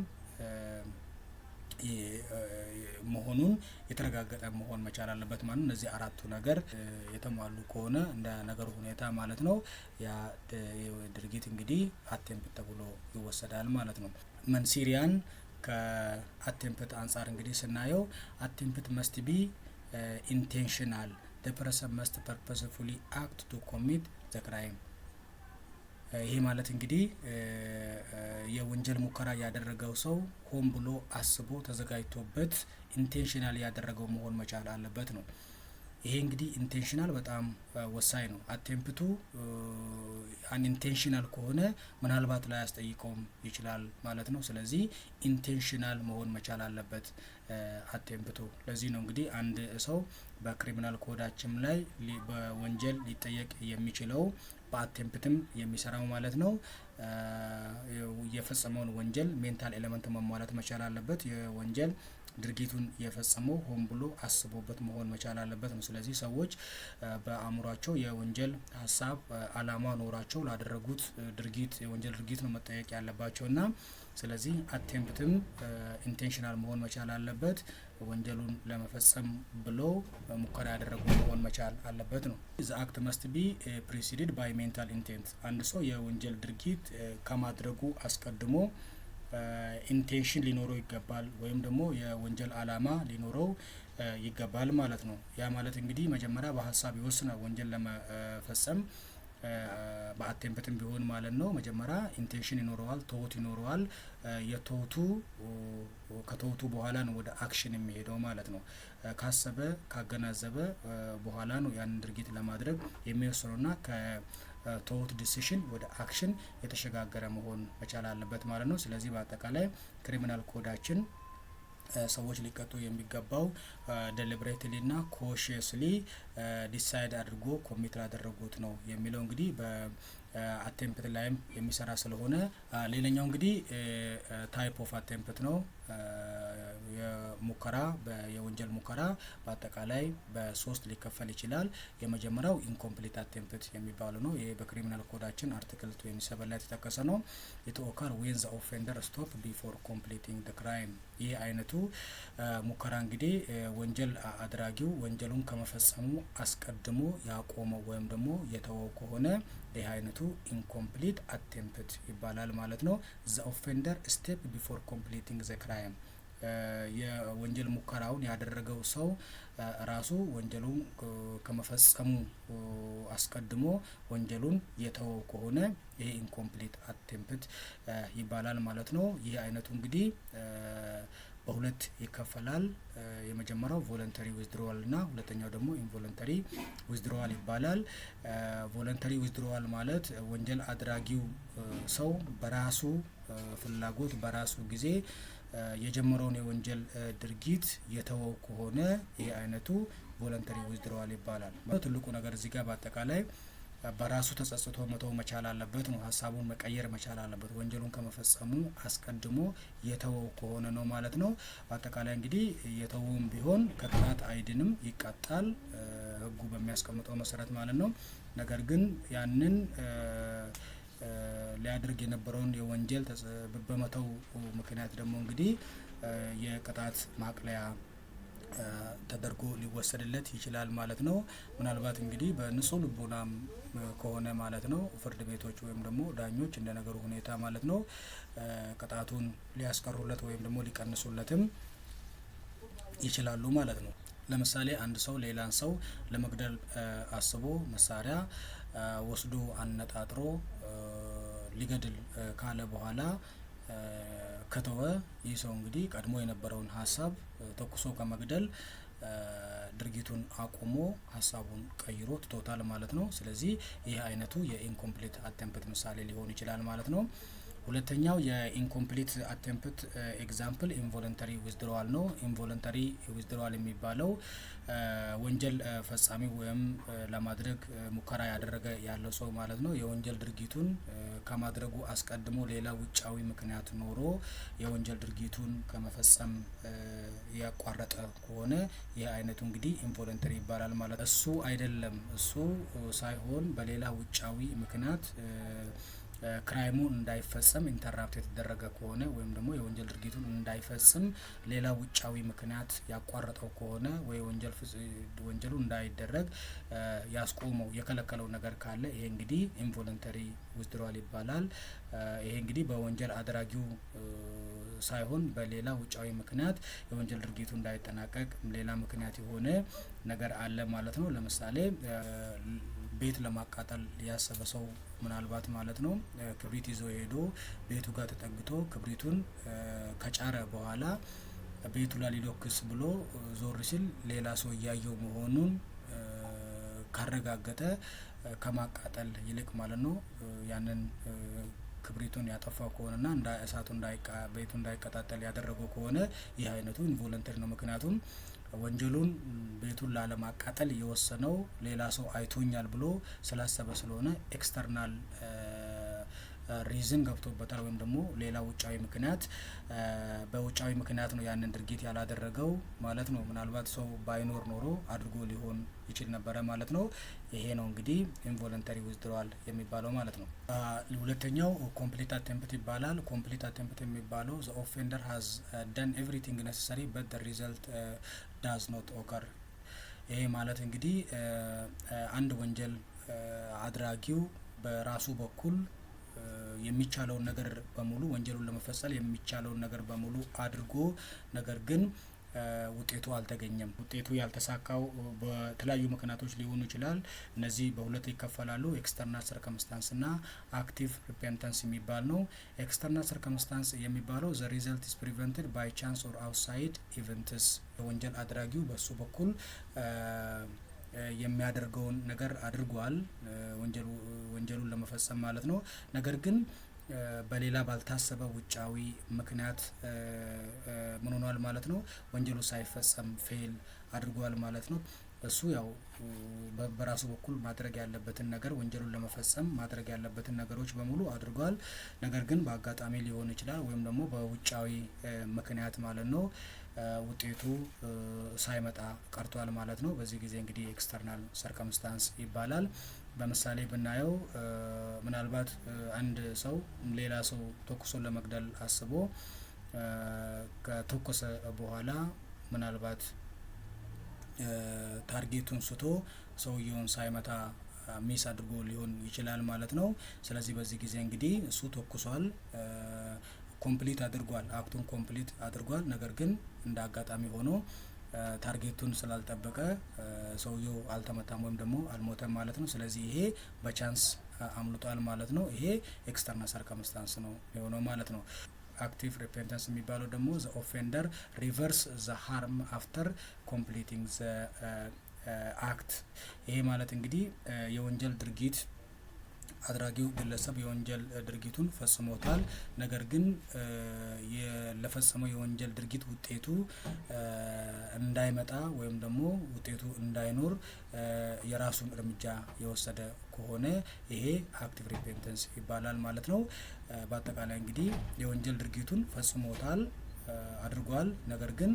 መሆኑን የተረጋገጠ መሆን መቻል አለበት ማለት ነው። እነዚህ አራቱ ነገር የተሟሉ ከሆነ እንደ ነገሩ ሁኔታ ማለት ነው ያ ድርጊት እንግዲህ አቴምፕት ተብሎ ይወሰዳል ማለት ነው። መንሲሪያን ከአቴምፕት አንጻር እንግዲህ ስናየው አቴምፕት መስት ቢ ኢንቴንሽናል the person must purposefully act to commit the crime። ይሄ ማለት እንግዲህ የወንጀል ሙከራ ያደረገው ሰው ሆን ብሎ አስቦ ተዘጋጅቶበት ኢንቴንሽናል ያደረገው መሆን መቻል አለበት ነው። ይሄ እንግዲህ ኢንቴንሽናል በጣም ወሳኝ ነው። አቴምፕቱ አንኢንቴንሽናል ከሆነ ምናልባት ላይ ያስጠይቀውም ይችላል ማለት ነው። ስለዚህ ኢንቴንሽናል መሆን መቻል አለበት አቴምፕቱ። ለዚህ ነው እንግዲህ አንድ ሰው በክሪሚናል ኮዳችን ላይ በወንጀል ሊጠየቅ የሚችለው በአቴምፕትም የሚሰራው ማለት ነው። የፈጸመውን ወንጀል ሜንታል ኤሌመንት መሟላት መቻል አለበት። የወንጀል ድርጊቱን የፈጸመው ሆን ብሎ አስቦበት መሆን መቻል አለበት ነው። ስለዚህ ሰዎች በአእምሯቸው የወንጀል ሀሳብ አላማ ኖራቸው ላደረጉት ድርጊት የወንጀል ድርጊት ነው መጠየቅ ያለባቸውና ስለዚህ አቴምፕትም ኢንቴንሽናል መሆን መቻል አለበት። ወንጀሉን ለመፈጸም ብሎ ሙከራ ያደረጉ መሆን መቻል አለበት ነው። ዘ አክት መስት ቢ ፕሪሲድድ ባይ ሜንታል ኢንቴንት። አንድ ሰው የወንጀል ድርጊት ከማድረጉ አስቀድሞ ኢንቴንሽን ሊኖረው ይገባል ወይም ደግሞ የወንጀል አላማ ሊኖረው ይገባል ማለት ነው። ያ ማለት እንግዲህ መጀመሪያ በሀሳብ ይወስናል ወንጀል ለመፈጸም በአቴምፕትም ቢሆን ማለት ነው። መጀመሪያ ኢንቴንሽን ይኖረዋል፣ ቶት ይኖረዋል። የቶቱ ከቶቱ በኋላ ነው ወደ አክሽን የሚሄደው ማለት ነው። ካሰበ ካገናዘበ በኋላ ነው ያንን ድርጊት ለማድረግ የሚወስነውና ከቶት ዲሲሽን ወደ አክሽን የተሸጋገረ መሆን መቻል አለበት ማለት ነው። ስለዚህ በአጠቃላይ ክሪሚናል ኮዳችን ሰዎች ሊቀጡ የሚገባው ዴሊብሬትሊ እና ኮንሺየስሊ ዲሳይድ አድርጎ ኮሚት ላደረጉት ነው የሚለው እንግዲህ በአቴምፕት ላይም የሚሰራ ስለሆነ ሌላኛው እንግዲህ ታይፕ ኦፍ አቴምፕት ነው። የሙከራ የወንጀል ሙከራ በአጠቃላይ በሶስት ሊከፈል ይችላል። የመጀመሪያው ኢንኮምፕሊት አቴምፕት የሚባለው ነው። ይሄ በክሪሚናል ኮዳችን አርቲክል 27 ላይ የተጠቀሰ ነው። ኢት ኦከር ዌን ዘ ኦፌንደር ስቶፕ ቢፎር ኮምፕሊቲንግ ዘ ክራይም። ይህ አይነቱ ሙከራ እንግዲህ ወንጀል አድራጊው ወንጀሉን ከመፈጸሙ አስቀድሞ ያቆመው ወይም ደግሞ የተወው ከሆነ ይህ አይነቱ ኢንኮምፕሊት አቴምፕት ይባላል ማለት ነው። ዘ ኦፌንደር ስቴፕ ቢፎር ኮምፕሊቲንግ ዘ ክራይም የወንጀል ሙከራውን ያደረገው ሰው ራሱ ወንጀሉን ከመፈጸሙ አስቀድሞ ወንጀሉን የተወው ከሆነ ይሄ ኢንኮምፕሊት አቴምፕት ይባላል ማለት ነው። ይህ አይነቱ እንግዲህ በሁለት ይከፈላል። የመጀመሪያው ቮለንተሪ ዊዝድሮዋል እና ሁለተኛው ደግሞ ኢንቮለንተሪ ዊዝድሮዋል ይባላል። ቮለንተሪ ዊዝድሮዋል ማለት ወንጀል አድራጊው ሰው በራሱ ፍላጎት በራሱ ጊዜ የጀመረውን የወንጀል ድርጊት የተወው ከሆነ ይህ አይነቱ ቮለንተሪ ዊዝድሮዋል ይባላል። ትልቁ ነገር እዚህ ጋር በአጠቃላይ በራሱ ተጸጽቶ መተው መቻል አለበት ነው። ሀሳቡን መቀየር መቻል አለበት። ወንጀሉን ከመፈጸሙ አስቀድሞ የተወው ከሆነ ነው ማለት ነው። በአጠቃላይ እንግዲህ የተወውም ቢሆን ከቅጣት አይድንም፣ ይቀጣል ሕጉ በሚያስቀምጠው መሰረት ማለት ነው። ነገር ግን ያንን ሊያደርግ የነበረውን የወንጀል በመተው ምክንያት ደግሞ እንግዲህ የቅጣት ማቅለያ ተደርጎ ሊወሰድለት ይችላል ማለት ነው። ምናልባት እንግዲህ በንጹህ ልቦናም ከሆነ ማለት ነው ፍርድ ቤቶች ወይም ደግሞ ዳኞች እንደ ነገሩ ሁኔታ ማለት ነው ቅጣቱን ሊያስቀሩለት ወይም ደግሞ ሊቀንሱለትም ይችላሉ ማለት ነው። ለምሳሌ አንድ ሰው ሌላን ሰው ለመግደል አስቦ መሳሪያ ወስዶ አነጣጥሮ ሊገድል ካለ በኋላ ከተወ ይህ ሰው እንግዲህ ቀድሞ የነበረውን ሀሳብ ተኩሶ ከመግደል ድርጊቱን አቁሞ ሀሳቡን ቀይሮ ትቶታል ማለት ነው። ስለዚህ ይህ አይነቱ የኢንኮምፕሊት አቴምፕት ምሳሌ ሊሆን ይችላል ማለት ነው። ሁለተኛው የኢንኮምፕሊት አቴምፕት ኤግዛምፕል ኢንቮለንተሪ ዊዝድሮዋል ነው። ኢንቮለንተሪ ዊዝድሮዋል የሚባለው ወንጀል ፈጻሚ ወይም ለማድረግ ሙከራ ያደረገ ያለው ሰው ማለት ነው የወንጀል ድርጊቱን ከማድረጉ አስቀድሞ ሌላ ውጫዊ ምክንያት ኖሮ የወንጀል ድርጊቱን ከመፈጸም ያቋረጠ ከሆነ ይህ አይነቱ እንግዲህ ኢንቮለንተሪ ይባላል ማለት ነው። እሱ አይደለም እሱ ሳይሆን በሌላ ውጫዊ ምክንያት ክራይሙ እንዳይፈጸም ኢንተራፕት የተደረገ ከሆነ ወይም ደግሞ የወንጀል ድርጊቱን እንዳይፈጽም ሌላ ውጫዊ ምክንያት ያቋረጠው ከሆነ ወይ ወንጀሉ እንዳይደረግ ያስቆመው የከለከለው ነገር ካለ ይሄ እንግዲህ ኢንቮለንተሪ ዊዝድሮዋል ይባላል። ይሄ እንግዲህ በወንጀል አድራጊው ሳይሆን በሌላ ውጫዊ ምክንያት የወንጀል ድርጊቱ እንዳይጠናቀቅ ሌላ ምክንያት የሆነ ነገር አለ ማለት ነው። ለምሳሌ ቤት ለማቃጠል ያሰበ ሰው ምናልባት ማለት ነው ክብሪት ይዞ ሄዶ ቤቱ ጋር ተጠግቶ ክብሪቱን ከጫረ በኋላ ቤቱ ላይ ሊለኩስ ብሎ ዞር ሲል ሌላ ሰው እያየው መሆኑን ካረጋገጠ ከማቃጠል ይልቅ ማለት ነው ያንን ክብሪቱን ያጠፋው ከሆነና እሳቱ ቤቱ እንዳይቀጣጠል ያደረገው ከሆነ ይህ አይነቱ ኢንቮለንተሪ ነው። ምክንያቱም ወንጀሉን ቤቱን ላለማቃጠል የወሰነው ሌላ ሰው አይቶኛል ብሎ ስላሰበ ስለሆነ ኤክስተርናል ሪዝን ገብቶበታል ወይም ደግሞ ሌላ ውጫዊ ምክንያት በውጫዊ ምክንያት ነው ያንን ድርጊት ያላደረገው ማለት ነው። ምናልባት ሰው ባይኖር ኖሮ አድርጎ ሊሆን ይችል ነበረ ማለት ነው። ይሄ ነው እንግዲህ ኢንቮለንተሪ ዊዝድሮዋል የሚባለው ማለት ነው። ሁለተኛው ኮምፕሊት አቴምፕት ይባላል። ኮምፕሊት አቴምፕት የሚባለው ዘ ኦፌንደር ሃዝ ደን ኤቭሪቲንግ ኔሰሰሪ በት ዘ ሪዘልት ዳዝ ኖት ኦከር። ይሄ ማለት እንግዲህ አንድ ወንጀል አድራጊው በራሱ በኩል የሚቻለውን ነገር በሙሉ ወንጀሉን ለመፈጸም የሚቻለውን ነገር በሙሉ አድርጎ ነገር ግን ውጤቱ አልተገኘም። ውጤቱ ያልተሳካው በተለያዩ ምክንያቶች ሊሆኑ ይችላል። እነዚህ በሁለት ይከፈላሉ። ኤክስተርናል ሰርከምስታንስ እና አክቲቭ ሪፔንተንስ የሚባል ነው። ኤክስተርናል ሰርከምስታንስ የሚባለው ዘ ሪዘልት ኢዝ ፕሪቨንትድ ባይ ቻንስ ኦር አውትሳይድ ኢቨንትስ፣ የወንጀል አድራጊው በሱ በኩል የሚያደርገውን ነገር አድርጓል ወንጀሉን ለመፈጸም ማለት ነው። ነገር ግን በሌላ ባልታሰበ ውጫዊ ምክንያት ምን ሆኗል ማለት ነው፣ ወንጀሉ ሳይፈጸም ፌል አድርጓል ማለት ነው። እሱ ያው በራሱ በኩል ማድረግ ያለበትን ነገር ወንጀሉን ለመፈጸም ማድረግ ያለበትን ነገሮች በሙሉ አድርጓል። ነገር ግን በአጋጣሚ ሊሆን ይችላል ወይም ደግሞ በውጫዊ ምክንያት ማለት ነው ውጤቱ ሳይመጣ ቀርቷል ማለት ነው። በዚህ ጊዜ እንግዲህ ኤክስተርናል ሰርከምስታንስ ይባላል። በምሳሌ ብናየው ምናልባት አንድ ሰው ሌላ ሰው ተኩሶ ለመግደል አስቦ ከተኮሰ በኋላ ምናልባት ታርጌቱን ስቶ ሰውየውን ሳይመታ ሚስ አድርጎ ሊሆን ይችላል ማለት ነው። ስለዚህ በዚህ ጊዜ እንግዲህ እሱ ተኩሷል፣ ኮምፕሊት አድርጓል፣ አክቱን ኮምፕሊት አድርጓል። ነገር ግን እንደ አጋጣሚ ሆኖ ታርጌቱን ስላልጠበቀ ሰውየው አልተመታም ወይም ደግሞ አልሞተም ማለት ነው። ስለዚህ ይሄ በቻንስ አምልጧል ማለት ነው። ይሄ ኤክስተርናል ሰርከምስታንስ ነው የሆነው ማለት ነው። አክቲቭ ሪፔንተንስ የሚባለው ደግሞ ዘ ኦፌንደር ሪቨርስ ዘ ሃርም አፍተር ኮምፕሊቲንግ ዘ አክት። ይሄ ማለት እንግዲህ የወንጀል ድርጊት አድራጊው ግለሰብ የወንጀል ድርጊቱን ፈጽሞታል። ነገር ግን ለፈጸመው የወንጀል ድርጊት ውጤቱ እንዳይመጣ ወይም ደግሞ ውጤቱ እንዳይኖር የራሱን እርምጃ የወሰደ ከሆነ ይሄ አክቲቭ ሪፔንተንስ ይባላል ማለት ነው። በአጠቃላይ እንግዲህ የወንጀል ድርጊቱን ፈጽሞታል፣ አድርጓል። ነገር ግን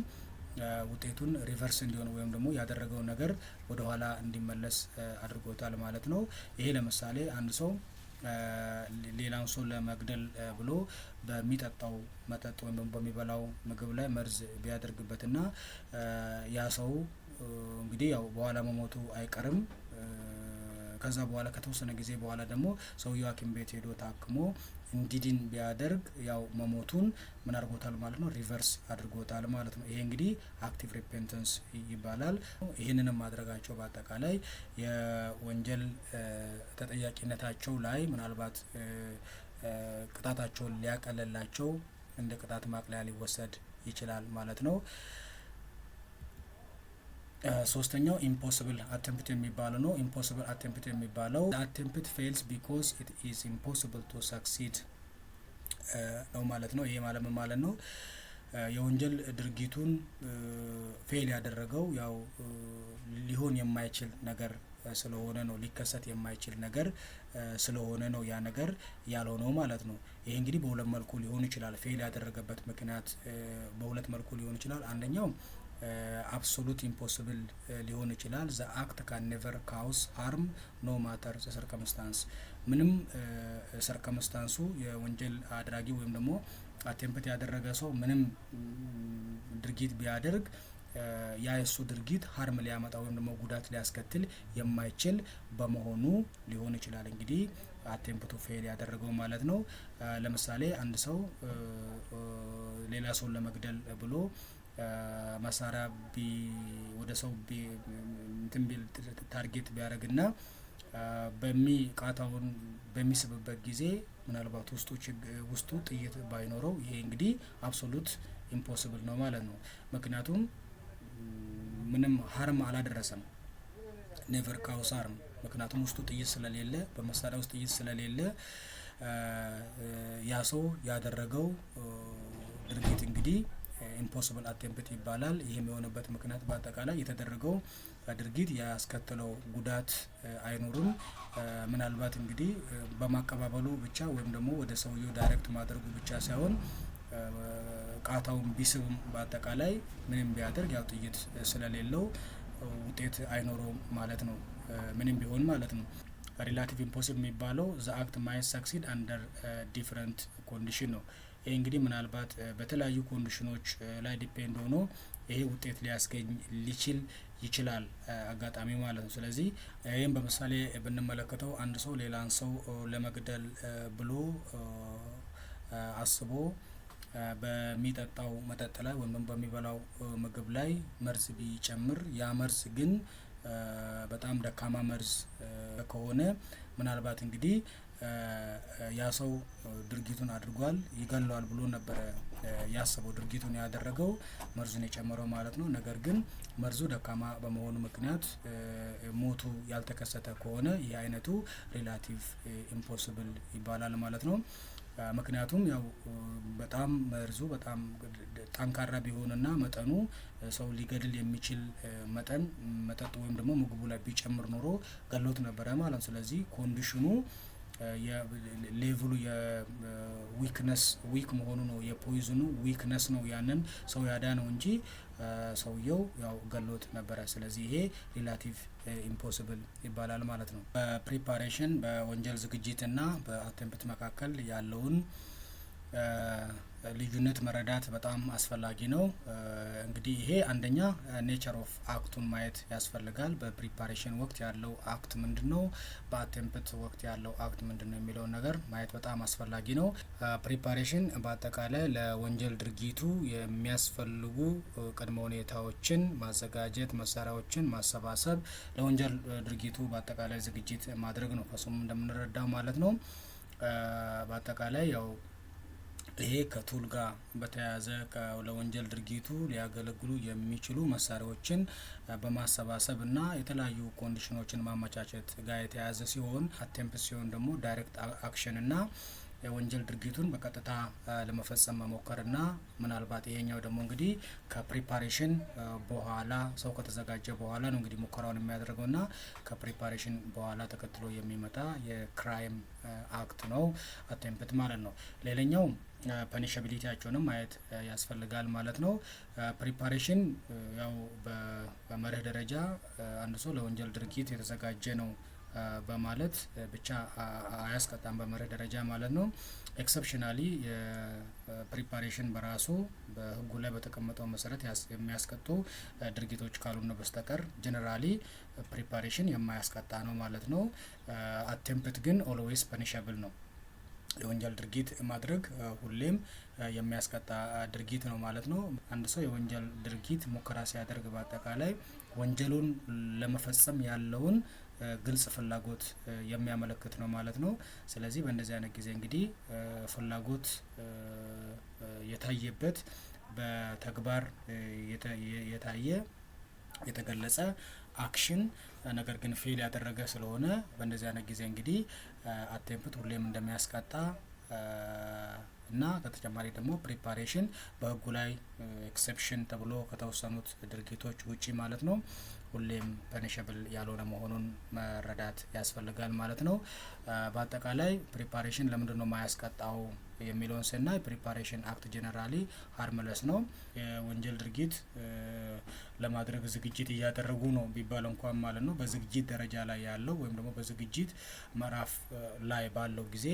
ውጤቱን ሪቨርስ እንዲሆን ወይም ደግሞ ያደረገው ነገር ወደ ኋላ እንዲመለስ አድርጎታል ማለት ነው። ይሄ ለምሳሌ አንድ ሰው ሌላን ሰው ለመግደል ብሎ በሚጠጣው መጠጥ ወይም ደግሞ በሚበላው ምግብ ላይ መርዝ ቢያደርግበትና ያ ሰው እንግዲህ ያው በኋላ መሞቱ አይቀርም። ከዛ በኋላ ከተወሰነ ጊዜ በኋላ ደግሞ ሰውየው ሐኪም ቤት ሄዶ ታክሞ እንዲድን ቢያደርግ ያው መሞቱን ምን አድርጎታል ማለት ነው፣ ሪቨርስ አድርጎታል ማለት ነው። ይሄ እንግዲህ አክቲቭ ሪፔንተንስ ይባላል። ይህንንም ማድረጋቸው በአጠቃላይ የወንጀል ተጠያቂነታቸው ላይ ምናልባት ቅጣታቸውን ሊያቀለላቸው እንደ ቅጣት ማቅለያ ሊወሰድ ይችላል ማለት ነው። ሶስተኛው ኢምፖሲብል አቴምፕት የሚባለው ነው። ኢምፖሲብል አቴምፕት የሚባለው አቴምፕት ፌልስ ቢኮዝ ኢት ኢዝ ኢምፖሲብል ቱ ሰክሲድ ነው ማለት ነው። ይሄ ማለት ነው የወንጀል ድርጊቱን ፌል ያደረገው ያው ሊሆን የማይችል ነገር ስለሆነ ነው፣ ሊከሰት የማይችል ነገር ስለሆነ ነው ያ ነገር ያልሆነው ማለት ነው። ይሄ እንግዲህ በሁለት መልኩ ሊሆን ይችላል። ፌል ያደረገበት ምክንያት በሁለት መልኩ ሊሆን ይችላል። አንደኛው አብሶሉት ኢምፖሲብል ሊሆን ይችላል። ዘ አክት ካን ኔቨር ካውስ ሃርም ኖ ማተር ዘ ሰርከምስታንስ። ምንም ሰርከምስታንሱ የወንጀል አድራጊ ወይም ደግሞ አቴምፕት ያደረገ ሰው ምንም ድርጊት ቢያደርግ ያ የሱ ድርጊት ሃርም ሊያመጣ ወይም ደግሞ ጉዳት ሊያስከትል የማይችል በመሆኑ ሊሆን ይችላል እንግዲህ አቴምፕቱ ፌል ያደረገው ማለት ነው። ለምሳሌ አንድ ሰው ሌላ ሰውን ለመግደል ብሎ መሳሪያ ወደ ሰው ታርጌት ቢያደርግና ቃታውን በሚስብበት ጊዜ ምናልባት ውስጡ ጥይት ባይኖረው ይሄ እንግዲህ አብሶሉት ኢምፖሲብል ነው ማለት ነው። ምክንያቱም ምንም ሃርም አላደረሰም፣ ኔቨር ካውስ ሃርም። ምክንያቱም ውስጡ ጥይት ስለሌለ፣ በመሳሪያ ውስጥ ጥይት ስለሌለ ያ ሰው ያደረገው ድርጊት እንግዲህ ኢምፖሲብል አቴምፕት ይባላል። ይህም የሆነበት ምክንያት በአጠቃላይ የተደረገው ድርጊት ያስከተለው ጉዳት አይኖርም። ምናልባት እንግዲህ በማቀባበሉ ብቻ ወይም ደግሞ ወደ ሰውየው ዳይሬክት ማድረጉ ብቻ ሳይሆን ቃታውን ቢስብም በአጠቃላይ ምንም ቢያደርግ ያው ጥይት ስለሌለው ውጤት አይኖረውም ማለት ነው፣ ምንም ቢሆን ማለት ነው። ሪላቲቭ ኢምፖሲብል የሚባለው ዘ አክት ማይት ሰክሲድ አንደር ዲፍረንት ኮንዲሽን ነው። ይህ እንግዲህ ምናልባት በተለያዩ ኮንዲሽኖች ላይ ዲፔንድ ሆኖ ይሄ ውጤት ሊያስገኝ ሊችል ይችላል አጋጣሚ ማለት ነው። ስለዚህ ይህም በምሳሌ ብንመለከተው አንድ ሰው ሌላን ሰው ለመግደል ብሎ አስቦ በሚጠጣው መጠጥ ላይ ወይም በሚበላው ምግብ ላይ መርዝ ቢጨምር ያ መርዝ ግን በጣም ደካማ መርዝ ከሆነ ምናልባት እንግዲህ ያ ሰው ድርጊቱን አድርጓል ይገለዋል ብሎ ነበር ያሰበው ድርጊቱን ያደረገው መርዙን የጨመረው ማለት ነው። ነገር ግን መርዙ ደካማ በመሆኑ ምክንያት ሞቱ ያልተከሰተ ከሆነ ይህ አይነቱ ሪላቲቭ ኢምፖሲብል ይባላል ማለት ነው። ምክንያቱም ያው በጣም መርዙ በጣም ጠንካራ ቢሆንና መጠኑ ሰው ሊገድል የሚችል መጠን መጠጥ ወይም ደግሞ ምግቡ ላይ ቢጨምር ኖሮ ገሎት ነበረ ማለት ነው። ስለዚህ ኮንዲሽኑ የሌቭሉ የዊክነስ ዊክ መሆኑ ነው የፖይዝኑ ዊክነስ ነው ያንን ሰው ያዳነው እንጂ ሰውየው ያው ገሎት ነበረ። ስለዚህ ይሄ ሪላቲቭ ኢምፖሲብል ይባላል ማለት ነው። በፕሪፓሬሽን በወንጀል ዝግጅትና በአቴምፕት መካከል ያለውን ልዩነት መረዳት በጣም አስፈላጊ ነው። እንግዲህ ይሄ አንደኛ ኔቸር ኦፍ አክቱን ማየት ያስፈልጋል። በፕሪፓሬሽን ወቅት ያለው አክት ምንድነው፣ በአቴምፕት ወቅት ያለው አክት ምንድነው የሚለውን ነገር ማየት በጣም አስፈላጊ ነው። ፕሪፓሬሽን በአጠቃላይ ለወንጀል ድርጊቱ የሚያስፈልጉ ቅድመ ሁኔታዎችን ማዘጋጀት፣ መሳሪያዎችን ማሰባሰብ፣ ለወንጀል ድርጊቱ በአጠቃላይ ዝግጅት ማድረግ ነው ከስሙ እንደምንረዳው ማለት ነው። በአጠቃላይ ያው ይሄ ከቱል ጋር በተያያዘ ለወንጀል ድርጊቱ ሊያገለግሉ የሚችሉ መሳሪያዎችን በማሰባሰብ እና የተለያዩ ኮንዲሽኖችን ማመቻቸት ጋር የተያያዘ ሲሆን አቴምፕት ሲሆን ደግሞ ዳይሬክት አክሽን እና የወንጀል ድርጊቱን በቀጥታ ለመፈጸም መሞከርና ምናልባት ይሄኛው ደግሞ እንግዲህ ከፕሪፓሬሽን በኋላ ሰው ከተዘጋጀ በኋላ ነው እንግዲህ ሙከራውን የሚያደርገውና ከፕሪፓሬሽን በኋላ ተከትሎ የሚመጣ የክራይም አክት ነው አቴምፕት ማለት ነው። ሌላኛው ፐኒሻቢሊቲያቸውንም ማየት ያስፈልጋል ማለት ነው። ፕሪፓሬሽን ያው በመርህ ደረጃ አንድ ሰው ለወንጀል ድርጊት የተዘጋጀ ነው በማለት ብቻ አያስቀጣም በመርህ ደረጃ ማለት ነው። ኤክሰፕሽናሊ የፕሪፓሬሽን በራሱ በሕጉ ላይ በተቀመጠው መሰረት የሚያስቀጡ ድርጊቶች ካልሆነ በስተቀር ጀነራሊ ፕሪፓሬሽን የማያስቀጣ ነው ማለት ነው። አቴምፕት ግን ኦልዌይስ ፐኒሻብል ነው። የወንጀል ድርጊት ማድረግ ሁሌም የሚያስቀጣ ድርጊት ነው ማለት ነው። አንድ ሰው የወንጀል ድርጊት ሙከራ ሲያደርግ በአጠቃላይ ወንጀሉን ለመፈጸም ያለውን ግልጽ ፍላጎት የሚያመለክት ነው ማለት ነው። ስለዚህ በእንደዚህ አይነት ጊዜ እንግዲህ ፍላጎት የታየበት በተግባር የታየ የተገለጸ አክሽን ነገር ግን ፌል ያደረገ ስለሆነ በእንደዚህ አይነት ጊዜ እንግዲህ አቴምፕት ሁሌም እንደሚያስቀጣ እና ከተጨማሪ ደግሞ ፕሪፓሬሽን በሕጉ ላይ ኤክሰፕሽን ተብሎ ከተወሰኑት ድርጊቶች ውጪ ማለት ነው ሁሌም ፐኒሸብል ያልሆነ መሆኑን መረዳት ያስፈልጋል ማለት ነው። በአጠቃላይ ፕሪፓሬሽን ለምንድን ነው ማያስቀጣው የሚለውን ስናይ ፕሪፓሬሽን አክት ጀነራሊ ሃርምለስ ነው። የወንጀል ድርጊት ለማድረግ ዝግጅት እያደረጉ ነው ቢባል እንኳን ማለት ነው በዝግጅት ደረጃ ላይ ያለው ወይም ደግሞ በዝግጅት ምዕራፍ ላይ ባለው ጊዜ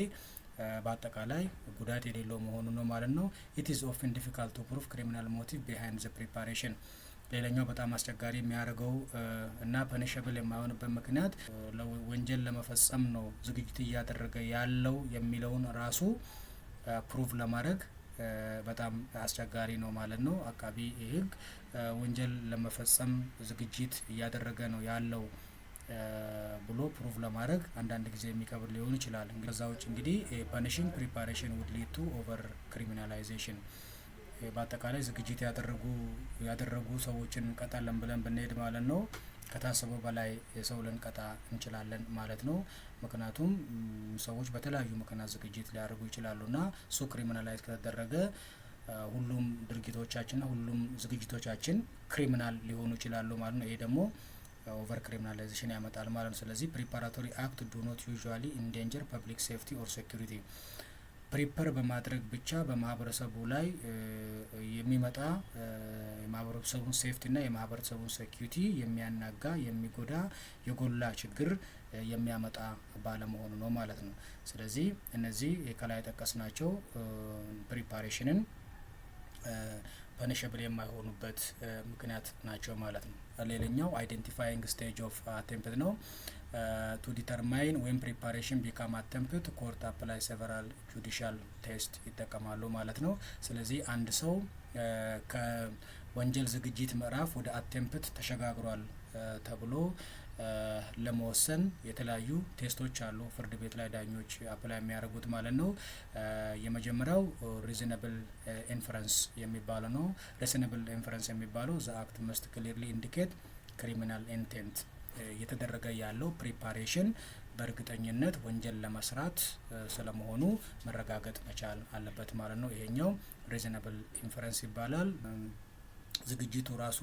በአጠቃላይ ጉዳት የሌለው መሆኑ ነው ማለት ነው። ኢት ኢዝ ኦፍን ዲፊካልት ቱ ፕሩቭ ክሪሚናል ሞቲቭ ቢሃይንድ ዘ ፕሪፓሬሽን። ሌላኛው በጣም አስቸጋሪ የሚያደርገው እና ፐኒሸብል የማይሆንበት ምክንያት ወንጀል ለመፈጸም ነው ዝግጅት እያደረገ ያለው የሚለውን ራሱ ፕሩቭ ለማድረግ በጣም አስቸጋሪ ነው ማለት ነው። አቃቢ ሕግ ወንጀል ለመፈጸም ዝግጅት እያደረገ ነው ያለው ብሎ ፕሩቭ ለማድረግ አንዳንድ ጊዜ የሚከብድ ሊሆን ይችላል። ከዛ ውጭ እንግዲህ ፐኒሽንግ ፕሪፓሬሽን ውድ ሊድ ቱ ኦቨር ክሪሚናላይዜሽን። በአጠቃላይ ዝግጅት ያደረጉ ሰዎችን እንቀጣለን ብለን ብንሄድ ማለት ነው ከታሰበው በላይ የሰው ልንቀጣ እንችላለን ማለት ነው። ምክንያቱም ሰዎች በተለያዩ ምክንያት ዝግጅት ሊያደርጉ ይችላሉና እሱ ክሪሚናላይዝ ከተደረገ ሁሉም ድርጊቶቻችንና ሁሉም ዝግጅቶቻችን ክሪሚናል ሊሆኑ ይችላሉ ማለት ነው። ይሄ ደግሞ ኦቨር ክሪሚናላይዜሽን ያመጣል ማለት ነው። ስለዚህ ፕሪፓራቶሪ አክት ዱ ኖት ዩዥዋሊ ኢንዴንጀር ፐብሊክ ሴፍቲ ኦር ሴኩሪቲ። ፕሪፐር በማድረግ ብቻ በማህበረሰቡ ላይ የሚመጣ የማህበረሰቡን ሴፍቲና የማህበረሰቡን ሴኩሪቲ የሚያናጋ የሚጎዳ የጎላ ችግር የሚያመጣ ባለመሆኑ ነው ማለት ነው። ስለዚህ እነዚህ ከላይ የጠቀስናቸው ፕሪፓሬሽንን ፐኒሸብል የማይሆኑበት ምክንያት ናቸው ማለት ነው። ሌላኛው አይዴንቲፋይንግ ስቴጅ ኦፍ አቴምፕት ነው። ቱ ዲተርማይን ዌን ፕሪፓሬሽን ቢካም አቴምፕት ኮርት አፕላይ ሴቨራል ጁዲሻል ቴስት ይጠቀማሉ ማለት ነው። ስለዚህ አንድ ሰው ከወንጀል ዝግጅት ምዕራፍ ወደ አቴምፕት ተሸጋግሯል ተብሎ ለመወሰን የተለያዩ ቴስቶች አሉ ፍርድ ቤት ላይ ዳኞች አፕላይ የሚያደርጉት ማለት ነው። የመጀመሪያው ሪዝነብል ኢንፈረንስ የሚባለው ነው። ሪዝነብል ኢንፈረንስ የሚባለው ዘ አክት መስት ክሊርሊ ኢንዲኬት ክሪሚናል ኢንቴንት፣ እየተደረገ ያለው ፕሪፓሬሽን በእርግጠኝነት ወንጀል ለመስራት ስለመሆኑ መረጋገጥ መቻል አለበት ማለት ነው። ይሄኛው ሪዝነብል ኢንፈረንስ ይባላል። ዝግጅቱ ራሱ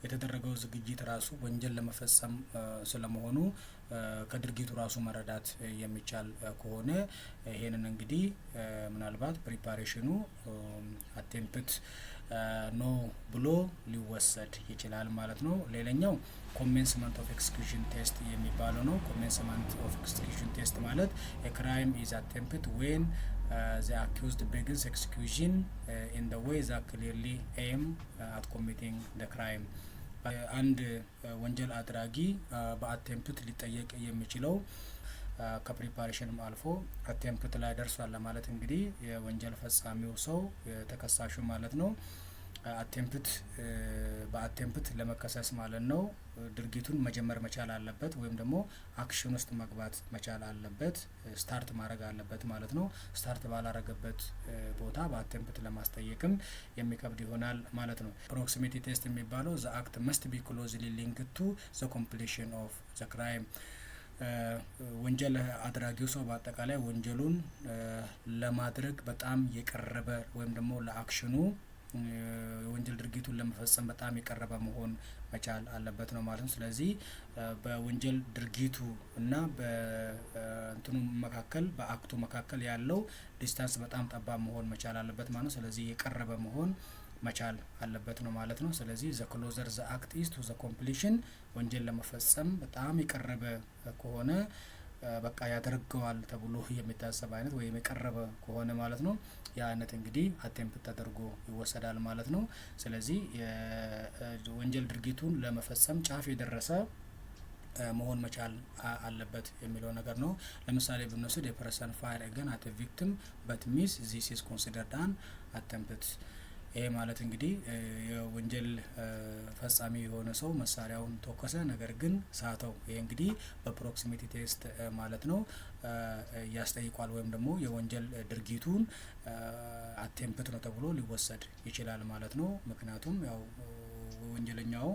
የተደረገው ዝግጅት ራሱ ወንጀል ለመፈጸም ስለመሆኑ ከድርጊቱ ራሱ መረዳት የሚቻል ከሆነ ይሄንን እንግዲህ ምናልባት ፕሪፓሬሽኑ አቴምፕት ኖ ብሎ ሊወሰድ ይችላል ማለት ነው። ሌላኛው ኮሜንስመንት ኦፍ ኤክስኪዩሽን ቴስት የሚባለው ነው። ኮሜንስመንት ኦፍ ኤክስኪዩሽን ቴስት ማለት ክራይም ኢዝ አቴምፕት ዌን the accused begins execution in the way that clearly aim at committing the crime. አንድ ወንጀል አድራጊ በአቴምፕት ሊጠየቅ የሚችለው ከፕሪፓሬሽንም አልፎ አቴምፕት ላይ ደርሷል ለማለት እንግዲህ የወንጀል ፈጻሚው ሰው ተከሳሹ ማለት ነው አቴምፕት በአቴምፕት ለመከሰስ ማለት ነው ድርጊቱን መጀመር መቻል አለበት ወይም ደግሞ አክሽን ውስጥ መግባት መቻል አለበት፣ ስታርት ማድረግ አለበት ማለት ነው። ስታርት ባላረገበት ቦታ በአቴምፕት ለማስጠየቅም የሚከብድ ይሆናል ማለት ነው። ፕሮክሲሚቲ ቴስት የሚባለው ዘ አክት መስት ቢ ክሎዝሊ ሊንክድ ቱ ዘ ኮምፕሊሽን ኦፍ ዘ ክራይም፣ ወንጀል አድራጊው ሰው በአጠቃላይ ወንጀሉን ለማድረግ በጣም የቀረበ ወይም ደግሞ ለአክሽኑ የወንጀል ድርጊቱን ለመፈጸም በጣም የቀረበ መሆን መቻል አለበት ነው ማለት ነው። ስለዚህ በወንጀል ድርጊቱ እና በእንትኑ መካከል በአክቱ መካከል ያለው ዲስታንስ በጣም ጠባብ መሆን መቻል አለበት ማለት ነው። ስለዚህ የቀረበ መሆን መቻል አለበት ነው ማለት ነው። ስለዚህ ዘ ክሎዘር ዘ አክት ኢዝ ቱ ዘ ኮምፕሊሽን፣ ወንጀል ለመፈጸም በጣም የቀረበ ከሆነ በቃ ያደርገዋል ተብሎ የሚታሰብ አይነት ወይም የቀረበ ከሆነ ማለት ነው ያ አይነት እንግዲህ አቴምፕት ተደርጎ ይወሰዳል ማለት ነው። ስለዚህ የወንጀል ድርጊቱን ለመፈጸም ጫፍ የደረሰ መሆን መቻል አለበት የሚለው ነገር ነው። ለምሳሌ ብንወስድ የፐርሰን ፋየር አገን አት ቪክቲም በት ሚስ ዚስ ኢዝ ኮንሲደርድ አን አቴምፕት። ይሄ ማለት እንግዲህ የወንጀል ፈጻሚ የሆነ ሰው መሳሪያውን ተኮሰ ነገር ግን ሳተው፣ ይሄ እንግዲህ በፕሮክሲሚቲ ቴስት ማለት ነው ያስጠይቋል ወይም ደግሞ የወንጀል ድርጊቱን አቴምፕት ነው ተብሎ ሊወሰድ ይችላል ማለት ነው። ምክንያቱም ያው ወንጀለኛው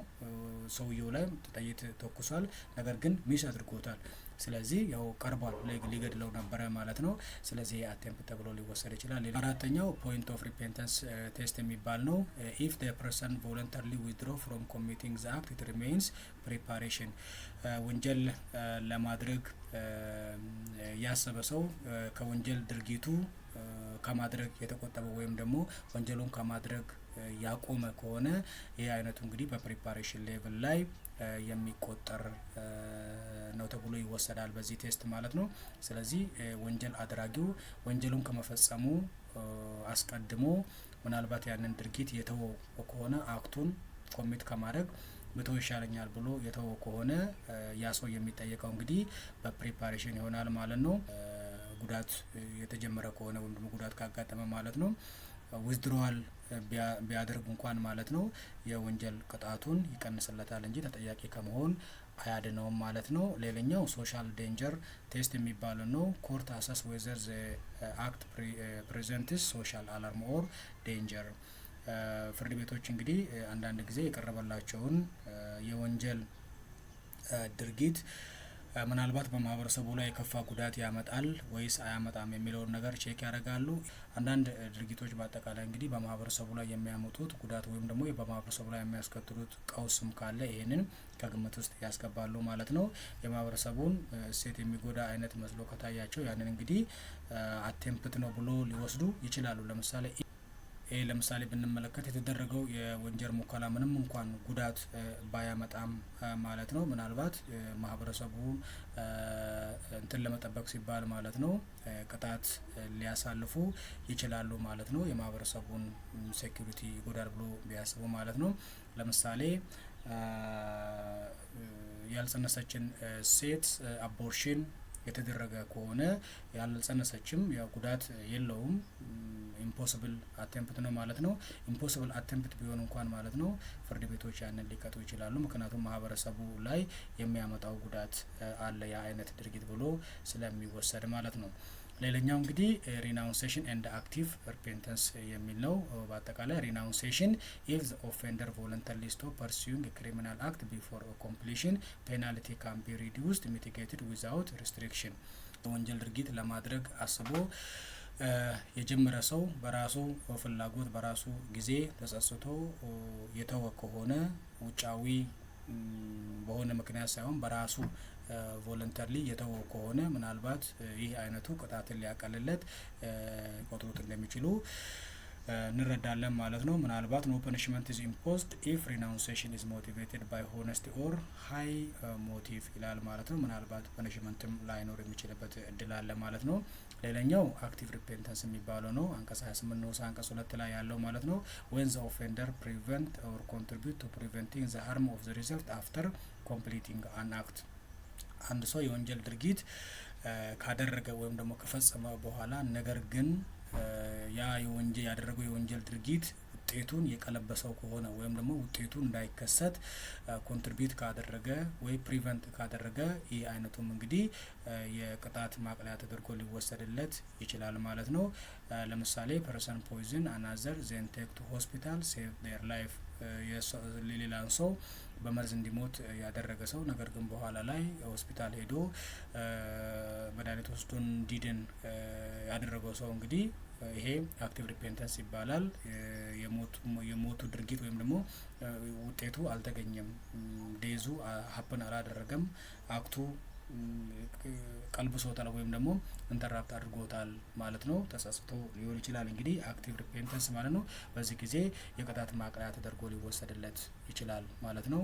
ሰውየው ላይ ጥይት ተኩሷል ነገር ግን ሚስ አድርጎታል። ስለዚህ ያው ቀርቧል ሊገድለው ነበረ ማለት ነው። ስለዚህ አቴምፕት ተብሎ ሊወሰድ ይችላል። አራተኛው ፖይንት ኦፍ ሪፔንተንስ ቴስት የሚባል ነው። ኢፍ ዘ ፐርሰን ቮለንተሪሊ ዊዝድሮ ፍሮም ኮሚቲንግ ዘ አክት ኢት ሪሜይንስ ፕሪፓሬሽን፣ ወንጀል ለማድረግ ያሰበ ሰው ከወንጀል ድርጊቱ ከማድረግ የተቆጠበ ወይም ደግሞ ወንጀሉን ከማድረግ ያቆመ ከሆነ ይህ አይነቱ እንግዲህ በፕሪፓሬሽን ሌቭል ላይ የሚቆጠር ነው ተብሎ ይወሰዳል በዚህ ቴስት ማለት ነው። ስለዚህ ወንጀል አድራጊው ወንጀሉን ከመፈጸሙ አስቀድሞ ምናልባት ያንን ድርጊት የተወው ከሆነ አክቱን ኮሚት ከማድረግ ብተው ይሻለኛል ብሎ የተወው ከሆነ ያ ሰው የሚጠየቀው እንግዲህ በፕሪፓሬሽን ይሆናል ማለት ነው። ጉዳት የተጀመረ ከሆነ ወይም ደግሞ ጉዳት ካጋጠመ ማለት ነው ዊዝድሮዋል ቢያደርግ እንኳን ማለት ነው የወንጀል ቅጣቱን ይቀንስለታል እንጂ ተጠያቂ ከመሆን አያድነውም ማለት ነው። ሌላኛው ሶሻል ዴንጀር ቴስት የሚባለው ነው። ኮርት አሰስ ዌዘር ዘ አክት ፕሬዘንትስ ሶሻል አላርም ኦር ዴንጀር። ፍርድ ቤቶች እንግዲህ አንዳንድ ጊዜ የቀረበላቸውን የወንጀል ድርጊት ምናልባት በማህበረሰቡ ላይ የከፋ ጉዳት ያመጣል ወይስ አያመጣም የሚለውን ነገር ቼክ ያደርጋሉ። አንዳንድ ድርጊቶች በአጠቃላይ እንግዲህ በማህበረሰቡ ላይ የሚያመጡት ጉዳት ወይም ደግሞ በማህበረሰቡ ላይ የሚያስከትሉት ቀውስም ካለ ይህንን ከግምት ውስጥ ያስገባሉ ማለት ነው። የማህበረሰቡን እሴት የሚጎዳ አይነት መስሎ ከታያቸው ያንን እንግዲህ አቴምፕት ነው ብሎ ሊወስዱ ይችላሉ። ለምሳሌ ይሄ ለምሳሌ ብንመለከት የተደረገው የወንጀል ሙከራ ምንም እንኳን ጉዳት ባያመጣም ማለት ነው ምናልባት ማህበረሰቡን እንትን ለመጠበቅ ሲባል ማለት ነው ቅጣት ሊያሳልፉ ይችላሉ ማለት ነው። የማህበረሰቡን ሴኩሪቲ ይጎዳል ብሎ ቢያስቡ ማለት ነው። ለምሳሌ ያልጸነሰችን ሴት አቦርሽን የተደረገ ከሆነ ያልጸነሰችም ያው ጉዳት የለውም ኢምፖሲብል አቴምፕት ነው ማለት ነው። ኢምፖሲብል አቴምፕት ቢሆን እንኳን ማለት ነው ፍርድ ቤቶች ያንን ሊቀጡ ይችላሉ። ምክንያቱም ማህበረሰቡ ላይ የሚያመጣው ጉዳት አለ ያ አይነት ድርጊት ብሎ ስለሚወሰድ ማለት ነው። ሌላኛው እንግዲህ ሪናውንሴሽን ኤንድ አክቲቭ ሪፔንተንስ የሚል ነው። በአጠቃላይ ሪናውንሴሽን ኢፍ ዘ ኦፌንደር ቮለንተሪሊ ስቶፕ ፐርሱዊንግ ክሪሚናል አክት ቢፎር ኮምፕሊሽን ፔናልቲ ካን ቢ ሪዲዩስድ ሚቲጌትድ ዊዛውት ሪስትሪክሽን። ወንጀል ድርጊት ለማድረግ አስቦ የጀመረ ሰው በራሱ ፍላጎት በራሱ ጊዜ ተጸጽቶ የተወ ከሆነ ውጫዊ በሆነ ምክንያት ሳይሆን በራሱ ቮለንተሪሊ የተወው ከሆነ ምናልባት ይህ አይነቱ ቅጣትን ሊያቀልለት ቆጥሮት እንደሚችሉ እንረዳለን ማለት ነው። ምናልባት ኖ ፐኒሽመንት ኢዝ ኢምፖዝድ ኢፍ ሪናውንሴሽን ኢዝ ሞቲቬትድ ባይ ሆነስቲ ኦር ሃይ ሞቲቭ ይላል ማለት ነው። ምናልባት ፐኒሽመንትም ላይኖር የሚችልበት እድል አለ ማለት ነው። ሌላኛው አክቲቭ ሪፔንተንስ የሚባለው ነው። አንቀጽ 28 ንዑስ አንቀጽ 2 ላይ ያለው ማለት ነው። ዌን ዘ ኦፌንደር ፕሪቨንት ኦር ኮንትሪቢዩት ቱ ፕሪቨንቲንግ ዘ ሃርም ኦፍ ዘ ሪዘልት አፍተር ኮምፕሊቲንግ አን አክት። አንድ ሰው የወንጀል ድርጊት ካደረገ ወይም ደግሞ ከፈጸመ በኋላ ነገር ግን ያ ያደረገው የወንጀል ድርጊት ውጤቱን የቀለበሰው ከሆነ ወይም ደግሞ ውጤቱን እንዳይከሰት ኮንትሪቢዩት ካደረገ ወይ ፕሪቨንት ካደረገ ይህ አይነቱም እንግዲህ የቅጣት ማቅለያ ተደርጎ ሊወሰድለት ይችላል ማለት ነው። ለምሳሌ ፐርሰን ፖይዝን አናዘር ዜን ቴክ ቱ ሆስፒታል ሴቭ ዴር ላይፍ። ሌላን ሰው በመርዝ እንዲሞት ያደረገ ሰው ነገር ግን በኋላ ላይ ሆስፒታል ሄዶ መድኃኒት ወስዶ እንዲድን ያደረገው ሰው እንግዲህ ይሄ አክቲቭ ሪፔንተንስ ይባላል። የሞቱ ድርጊት ወይም ደግሞ ውጤቱ አልተገኘም፣ ዴዙ ሀፕን አላደረገም፣ አክቱ ቀልብሶታል ወይም ደግሞ ኢንተራፕት አድርጎታል ማለት ነው። ተጸጽቶ ሊሆን ይችላል እንግዲህ አክቲቭ ሪፔንተንስ ማለት ነው። በዚህ ጊዜ የቅጣት ማቅለያ ተደርጎ ሊወሰድለት ይችላል ማለት ነው።